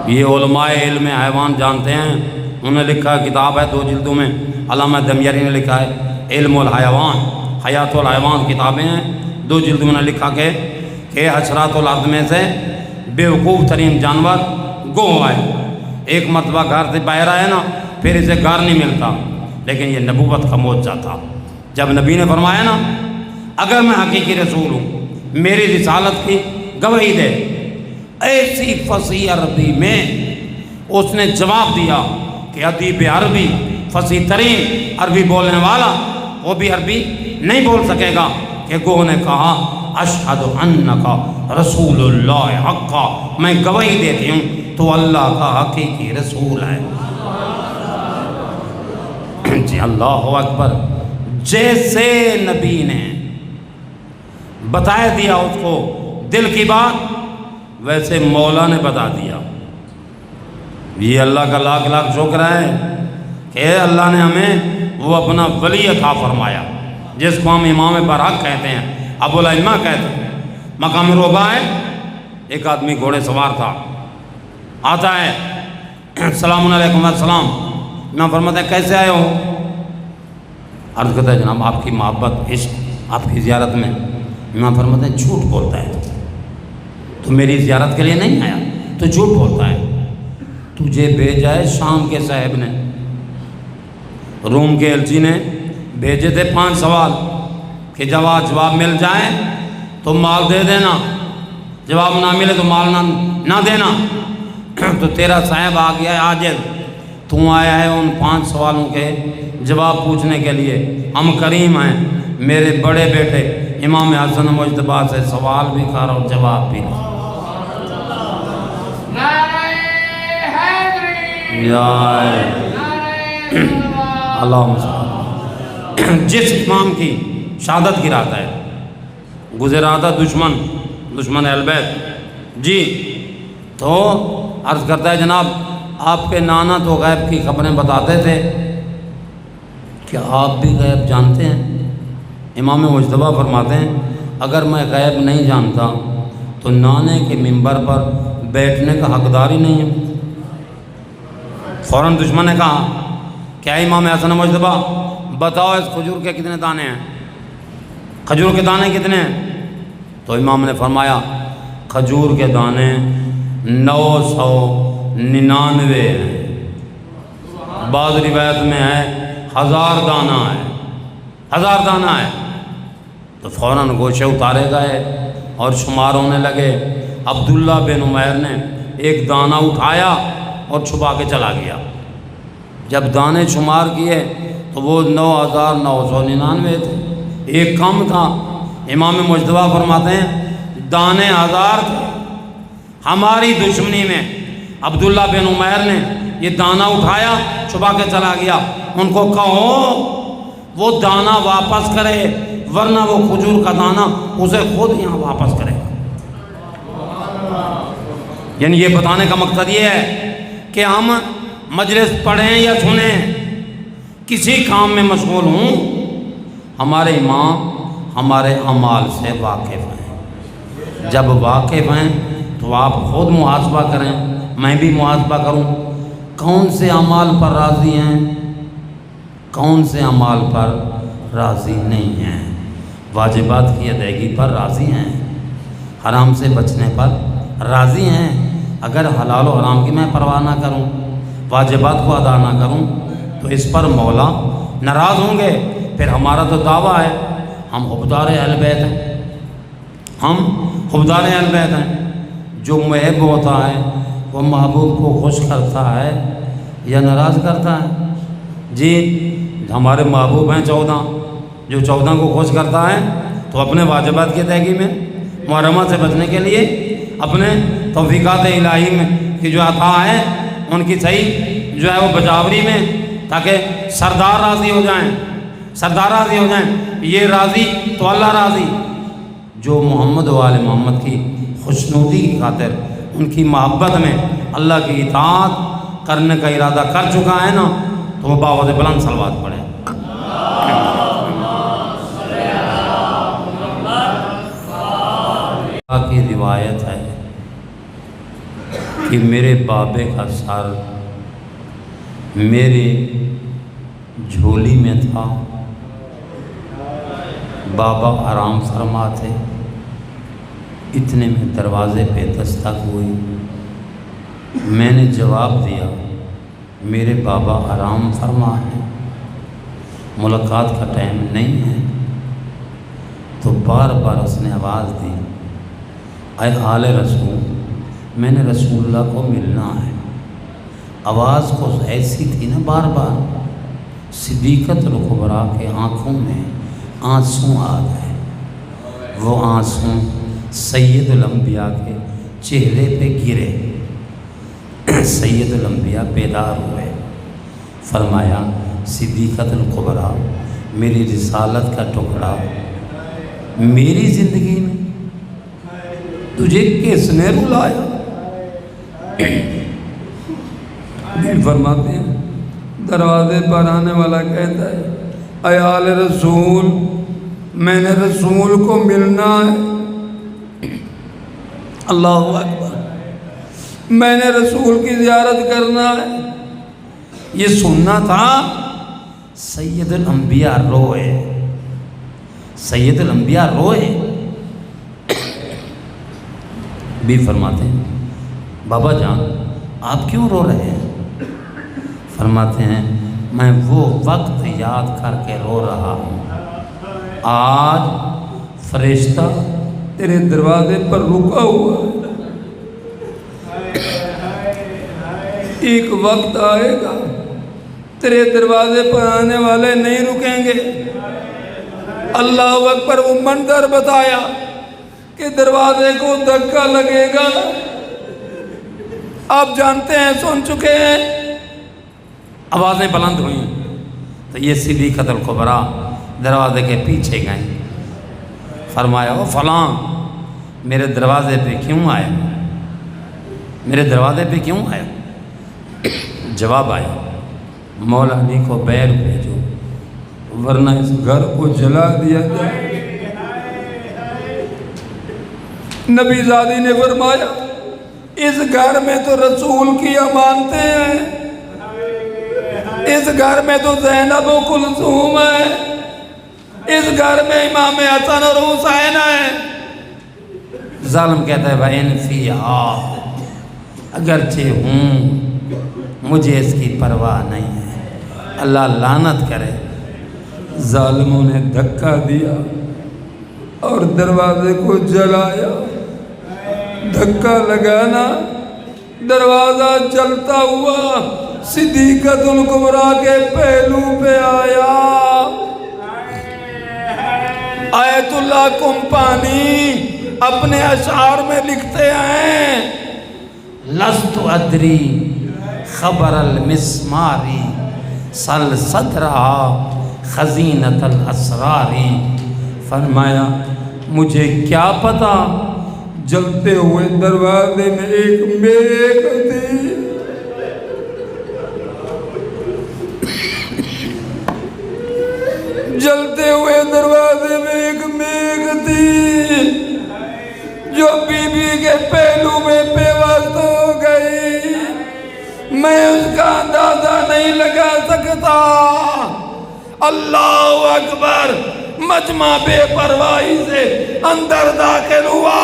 یہ علماء علم حیوان جانتے ہیں، انہوں نے لکھا کتاب ہے 2 جلدوں میں، علامہ دمیری نے لکھا ہے علم الحیوان، حیات الحیوان کتابیں ہیں، 2 جلدوں میں نے لکھا کہ حشرات الارض میں سے بیوقوف ترین جانور گوہ ہے۔ ایک مرتبہ گھر سے باہر آئے نا، پھر اسے گھر نہیں ملتا، لیکن یہ نبوت کا معجزہ تھا۔ جب نبی نے فرمایا نا اگر میں حقیقی رسول ہوں، میری رسالت کی گواہی دے، ایسی فصیح عربی میں اس نے جواب دیا کہ ادیب عربی، فصیح ترین عربی بولنے والا، وہ بھی عربی نہیں بول سکے گا کہ گوہ نے کہا اشہد انکا رسول اللہ حقا، میں گواہی دیتی ہوں تو اللہ کا حقیقی رسول ہے جی۔ اللہ اکبر۔ جیسے نبی نے بتا دیا اس کو دل کی بات، ویسے مولا نے بتا دیا۔ یہ اللہ کا لاکھ لاکھ شکر ہے کہ اللہ نے ہمیں وہ اپنا ولی عطا فرمایا، جس کو ہم امام برحق کہتے ہیں، ابو الائمہ کہتے ہیں۔ مقام روبہ ہے، ایک آدمی گھوڑے سوار تھا، آتا ہے، السلام علیکم، السلام، امام فرماتے ہیں کیسے آئے ہو؟ عرض کرتا ہے جناب آپ کی محبت، عشق، آپ کی زیارت میں۔ امام فرماتے ہیں جھوٹ بولتا ہے تو میری زیارت کے لیے نہیں آیا، تو جھوٹ بولتا ہے۔ تجھے بھیجا ہے شام کے صاحب نے، روم کے ایلچی نے بھیجے تھے 5 سوال کہ جواب مل جائے تو مال دے دینا، جواب نہ ملے تو مال نہ دینا۔ تو تیرا صاحب آ گیا ہے عاجز، تو آیا ہے ان 5 سوالوں کے جواب پوچھنے کے لیے۔ ہم کریم ہیں، میرے بڑے بیٹے امام حسن مجتبیٰ سے سوال بھی کر اور جواب بھی کر۔ اللہم صلی۔ جس امام کی شہادت کی رات ہے، گزرا تھا دشمن اہل بیت جی، تو عرض کرتا ہے جناب آپ کے نانا تو غیب کی خبریں بتاتے تھے، کیا آپ بھی غیب جانتے ہیں؟ امام مجتبیٰ فرماتے ہیں اگر میں غیب نہیں جانتا تو نانے کے منبر پر بیٹھنے کا حقدار ہی نہیں ہوں۔ فوراً دشمن نے کہا کیا امام حسن مجتبیٰ بتاؤ اس کھجور کے کتنے دانے ہیں، کھجور کے دانے کتنے ہیں؟ تو امام نے فرمایا کھجور کے دانے 999 ہیں، بعض روایت میں ہے 1000 دانہ ہے، 1000 دانہ ہے۔ تو فوراً گوشے اتارے گئے اور شمار ہونے لگے۔ عبداللہ بن عمیر نے ایک دانہ اٹھایا اور چھپا کے چلا گیا۔ جب دانے شمار کیے تو وہ 9999 تھے، ایک کم تھا۔ امام مجتبیٰ فرماتے ہیں دانے 1000 تھے۔ ہماری دشمنی میں عبداللہ بن عمیر نے یہ دانہ اٹھایا، چھپا کے چلا گیا۔ ان کو کہو وہ دانہ واپس کرے، ورنہ وہ کھجور کا دانہ اسے خود یہاں واپس کرے گا۔ یعنی یہ بتانے کا مقصد یہ ہے کہ ہم مجلس پڑھیں یا سنیں، کسی کام میں مشغول ہوں، ہمارے امام ہمارے اعمال سے واقف ہیں۔ جب واقف ہیں تو آپ خود محاسبہ کریں، میں بھی محاسبہ کروں، کون سے اعمال پر راضی ہیں، کون سے اعمال پر راضی نہیں ہیں۔ واجبات کی ادائیگی پر راضی ہیں، حرام سے بچنے پر راضی ہیں۔ اگر حلال و حرام کی میں پرواہ نہ کروں، واجبات کو ادا نہ کروں تو اس پر مولا ناراض ہوں گے۔ پھر ہمارا تو دعویٰ ہے ہم حبدار اہل بیت ہیں، ہم حبدار اہل بیت ہیں۔ جو محب ہوتا ہے وہ محبوب کو خوش کرتا ہے یا ناراض کرتا ہے؟ جی ہمارے محبوب ہیں 14، جو 14 کو خوش کرتا ہے تو اپنے واجبات کی ادائیگی میں، محرمات سے بچنے کے لیے، اپنے توفیقات الہی میں کی جو عطا ہے ان کی صحیح جو ہے وہ بجاوری میں، تاکہ سردار راضی ہو جائیں، سردار راضی ہو جائیں۔ یہ راضی تو اللہ راضی۔ جو محمد و آل محمد کی خوشنودی کی خاطر ان کی محبت میں اللہ کی اطاعت کرنے کا ارادہ کر چکا ہے نا، تو وہ باوجود بلند صلوات پڑھیں۔ کی روایت ہے کہ میرے بابے کا سر میرے جھولی میں تھا، بابا آرام فرما تھے، اتنے میں دروازے پہ دستک ہوئی۔ میں نے جواب دیا میرے بابا آرام فرما ہے، ملاقات کا ٹائم نہیں ہے۔ تو بار بار اس نے آواز دی، اے آل رسول، میں نے رسول اللہ کو ملنا ہے۔ آواز کو ایسی تھی نا، بار بار صدیقت الکبریٰ کے آنکھوں میں آنسو آ گئے۔ وہ آنسو سید الانبیاء کے چہرے پہ گرے۔ سید الانبیاء بیدار ہوئے، فرمایا صدیقت الکبریٰ، میری رسالت کا ٹکڑا میری زندگی میں تجھے کس نے رلایا؟ فرماتے ہیں دروازے پر آنے والا کہتا ہے، اے آل رسول، میں نے رسول کو ملنا ہے۔ اللہ اکبر، میں نے رسول کی زیارت کرنا ہے۔ یہ سننا تھا۔ سید الانبیاء روئے، سید الانبیاء روئے۔ بھی فرماتے ہیں بابا جان آپ کیوں رو رہے ہیں؟ فرماتے ہیں میں وہ وقت یاد کر کے رو رہا ہوں، آج فرشتہ تیرے دروازے پر رکا ہوا ہے۔ ایک وقت آئے گا تیرے دروازے پر آنے والے نہیں رکیں گے۔ اللہ اکبر۔ وہ منظر بتایا کہ دروازے کو دھکا لگے گا۔ آپ جانتے ہیں، سن چکے ہیں، آوازیں بلند ہوئیں تو یہ صدیقۃ الکبریٰ دروازے کے پیچھے گئیں۔ فرمایا وہ فلاں میرے دروازے پہ کیوں آیا؟ میرے دروازے پہ کیوں آیا؟ جواب آیا مولا علی کو بیر بھیجو ورنہ اس گھر کو جلا دیا جائے۔ نبی زادی نے فرمایا اس گھر میں تو رسول کی امانتیں ہیں، اس گھر میں تو زینب و کلثوم ہے، اس گھر میں امام حسن اور حسین ہے۔ ظالم کہتا ہے وَإِنْ فِيهَا، اگرچہ ہوں مجھے اس کی پرواہ نہیں ہے۔ اللہ لعنت کرے، ظالموں نے دھکا دیا اور دروازے کو جلایا۔ دھکا لگانا، دروازہ جلتا ہوا صدیقۃ الکبریٰ کے پہلو پہ آیا۔ آیت اللہ کمپانی اپنے اشعار میں لکھتے ہیں لست ادری خبر المسماری سل صدرہا خزینت الاسراری۔ فرمایا مجھے کیا پتا جلتے ہوئے دروازے میں ایک میخ تھی۔ جلتے ہوئے دروازے میں ایک میخ تھی جو بی بی کے پہلو میں پیوست ہو گئی. میں اس کا اندازہ نہیں لگا سکتا. اللہ اکبر. مجمع بے پرواہی سے اندر داخل ہوا.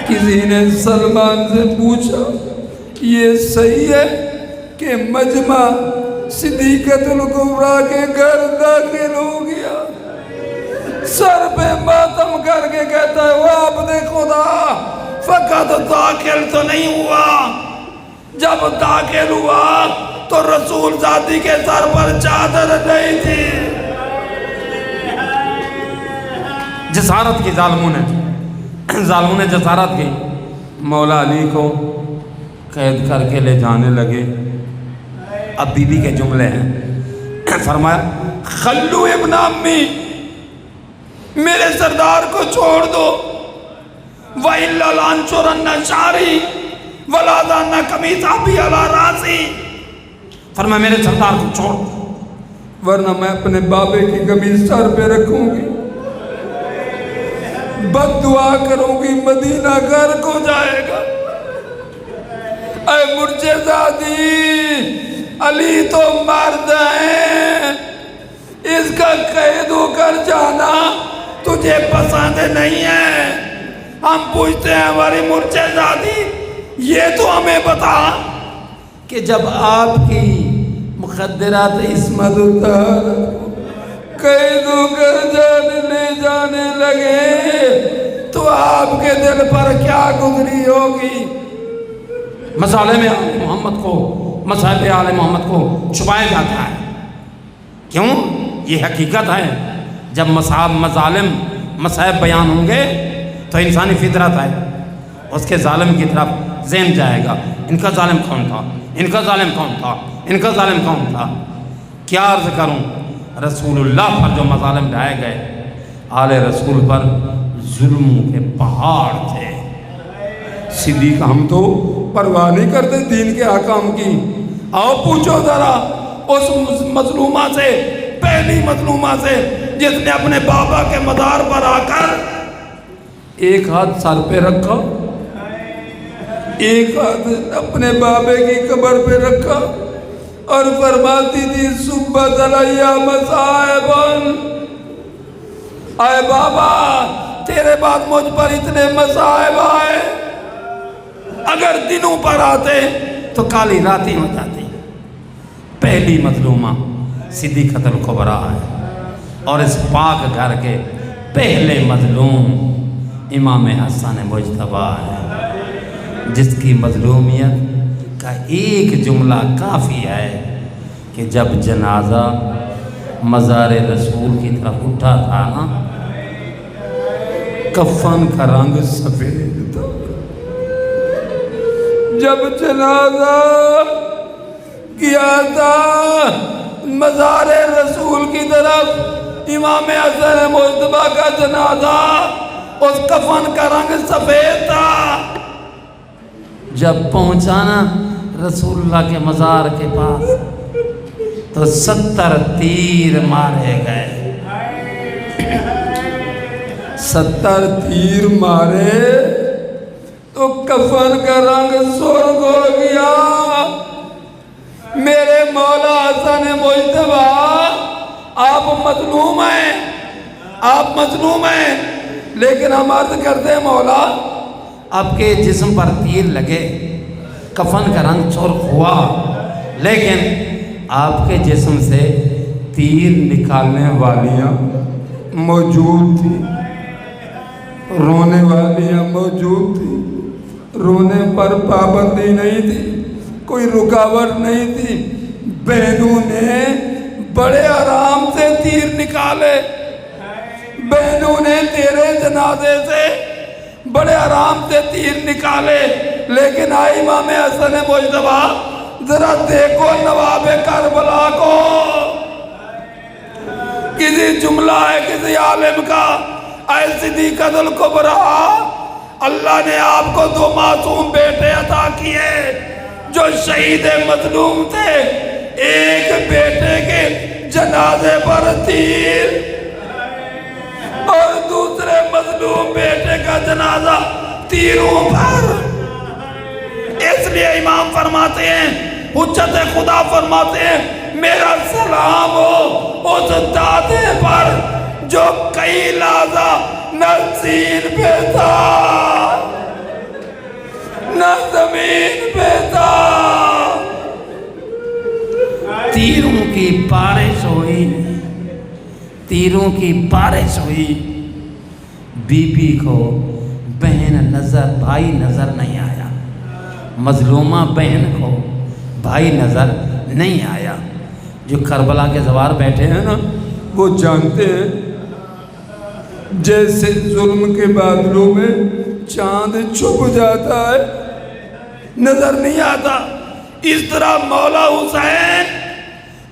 کسی نے سلمان سے پوچھا یہ صحیح ہے کہ مجمع صدیقۃ الکبریٰ کے گھر داخل ہو گیا؟ سر پہ ماتم کر کے کہتا ہے وہ عبد خدا فقط داخل تو نہیں ہوا. جب داخل ہوا تو رسول ذاتی کے سر پر چادر نہیں تھی. جسارت کی ظالموں نے جسارت کی. مولا علی کو قید کر کے لے جانے لگے. اب بی بی کے جملے ہیں. فرمایا خلو ابن امی میرے سردار کو چھوڑ دو. وَإِلَّا لَانْشُرَنَّ شَعْرِي وَلَا دَانَّ قَمِيصَهُ عَلَىٰ رَأْسِي. فرمایا میرے سردار کو چھوڑ ورنہ میں اپنے بابے کی قمیص سر پہ رکھوں گی. بد دعا کروں گی مدینہ غرق ہو جائے گا. اے مرجے زادی علی تو مرد ہیں. اس کا قید ہو کر جانا تجھے پسند نہیں ہے. ہم پوچھتے ہیں ہماری مرجے زادی یہ تو ہمیں بتا کہ جب آپ کی مخدرات عصمت اتار قید ہو کر لے جانے لگے تو آپ کے دل پر کیا گزری ہوگی؟ مصالح میں آل محمد کو مصالح آل محمد کو چھپایا جاتا ہے. کیوں؟ یہ حقیقت ہے. جب مظالم مصائب بیان ہوں گے تو انسانی فطرت ہے اس کے ظالم کی طرف ذہن جائے گا. ان کا ظالم کون تھا؟ ان کا ظالم کون تھا؟ ان کا ظالم کون تھا؟ کیا عرض کروں؟ رسول اللہ پر جو مظالم ڈھائے گئے آل رسول پر ظلموں کے پہاڑ تھے. صدیق ہم تو پرواہ نہیں کرتے دین کے حکام کی. آؤ پوچھو ذرا اس مظلومہ سے, پہلی مظلومہ سے جس نے اپنے بابا کے مزار پر آ کر ایک ہاتھ سر پہ رکھا, ایک ہاتھ اپنے بابے کی قبر پہ رکھا اور فرماتی تھی صبح علیہ مصائبن. اے بابا تیرے بعد مجھ پر اتنے مصائب آئے, اگر دنوں پر آتے تو کالی راتیں ہو جاتی. پہلی مظلومہ صدیقۃ الکبریٰ ہے اور اس پاک گھر کے پہلے مظلوم امام حسن مجتبیٰ ہے جس کی مظلومیت کا ایک جملہ کافی ہے کہ جب جنازہ مزار رسول کی طرف اٹھا تھا نا کفن کا رنگ سفید تھا. جب جنازہ کیا تھا مزار رسول کی طرف امام حسن مجتبیٰ کا جنازہ, اس کفن کا رنگ سفید تھا. جب پہنچا نا رسول اللہ کے مزار کے پاس تو 70 تیر مارے گئے. 70 تیر مارے تو کفن کا رنگ سرخ ہو گیا. میرے مولا حسن مجتبیٰ آپ مظلوم ہیں, آپ مظلوم ہیں, لیکن ہم عرض کرتے ہیں مولا آپ کے جسم پر تیر لگے, کفن کا رنگ سرخ ہوا, لیکن آپ کے جسم سے تیر نکالنے والیاں موجود تھی, رونے والیاں موجود تھی. رونے پر پابندی نہیں تھی, کوئی رکاوٹ نہیں تھی. بہنوں نے بڑے آرام سے تیر نکالے. بہنوں نے تیرے جنازے سے بڑے آرام سے تیر نکالے, لیکن آئی امام حسن مجتبیٰ ذرا دیکھو نواب کربلا کو. کسی جملہ ہے کسی عالم کا, اے صدیقۃ الکبریٰ اللہ نے آپ کو 2 معصوم بیٹے عطا کیے جو شہید مظلوم تھے. ایک بیٹے کے جنازے پر تیر اور دوسرے مظلوم بیٹے کا جنازہ تیروں پر. اس لیے امام فرماتے ہیں، حجت خدا فرماتے ہیں، میرا سلام ہو اس دادے پر جو کئی لحظہ نہ زین پہ تھا نہ زمین پہ تھا. تیروں کی بارش ہوئی، تیروں کی بارش ہوئی، بی بی کو بہن نظر، بھائی نظر نہیں آیا، مظلومہ بہن کو بھائی نظر نہیں آیا. جو کربلا کے زوار بیٹھے ہیں نا، وہ جانتے ہیں جیسے ظلم کے بادلوں میں چاند چھپ جاتا ہے، نظر نہیں آتا، اس طرح مولا حسین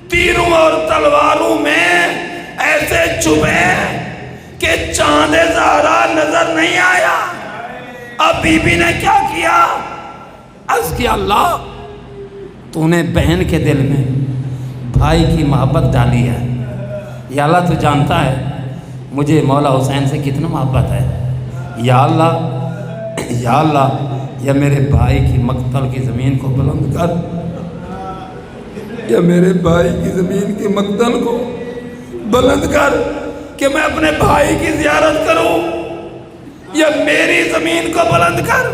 تیروں اور تلواروں میں ایسے چھپے کہ چاند زہرا نظر نہیں آیا. اب بی بی نے کیا کیا؟ عرض کیا، اللہ تو نے بہن کے دل میں بھائی کی محبت ڈالی ہے. یا اللہ تو جانتا ہے مجھے مولا حسین سے کتنا محبت ہے. یا اللہ، یا اللہ، یا میرے بھائی کی مقتل کی زمین کو بلند کر، یا میرے بھائی کی زمین کے مقتل کو بلند کر کہ میں اپنے بھائی کی زیارت کروں، یا میری زمین کو بلند کر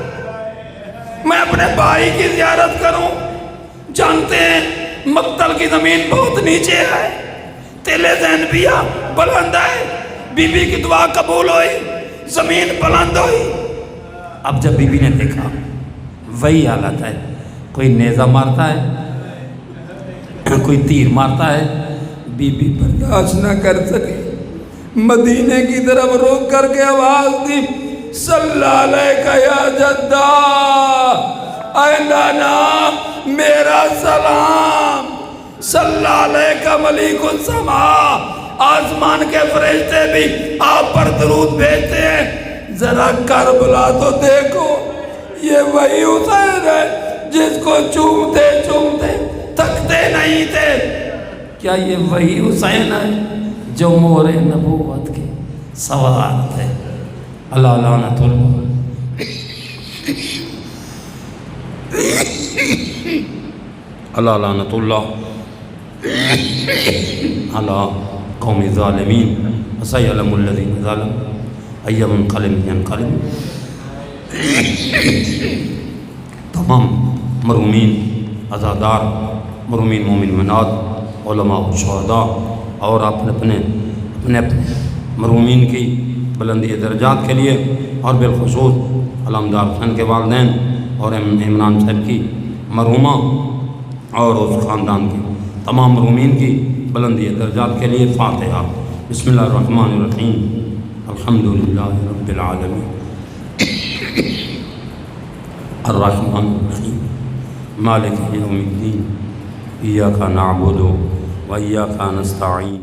میں اپنے بھائی کی زیارت کروں. جانتے ہیں مقتل کی زمین بہت نیچے ہے، تل زینبیہ بلند ہے. بی بی کی دعا قبول ہوئی، زمین بلند ہوئی. اب جب بی بی نے دیکھا وہی حالت ہے، کوئی نیزہ مارتا ہے، کوئی تیر مارتا ہے، بی بی برداشت نہ کر سکی، مدینے کی طرف روک کر کے آواز دی، صلی اللہ علیہ یا جدہ، اے نانا میرا سلام. صلی اللہ علیہ کا ملیک السما، آسمان کے فرشتے بھی آپ پر درود بھیجتے ہیں. ذرا کربلا تو دیکھو، یہ وہی حسین ہے جس کو چومتے چومتے تھکتے نہیں تھے. کیا یہ وہی حسین ہے جو مور نبوت کے سوار تھے؟ اللہ لعنت اللہ، اللہ لعنت اللہ اللہ قوم ظالمین. وسيعلم الذين ظلموا أي منقلب ينقلب. تمام مرحومین عزادار، مرحومین مومن مناد، علماء و شہداء اور اپنے مرحومین کی بلندی درجات کے لیے، اور بالخصوص علامدار حسین کے والدین اور عمران صاحب کی مرحومہ اور اس خاندان کی تمام مرحومین کی بلندی درجات کے لیے فاتحہ. بسم اللہ الرحمن الرحیم. الحمدللہ رب العالمین الرحمن الرحیم مالک یوم الدین. ایاک نعبد و ایاک نستعین.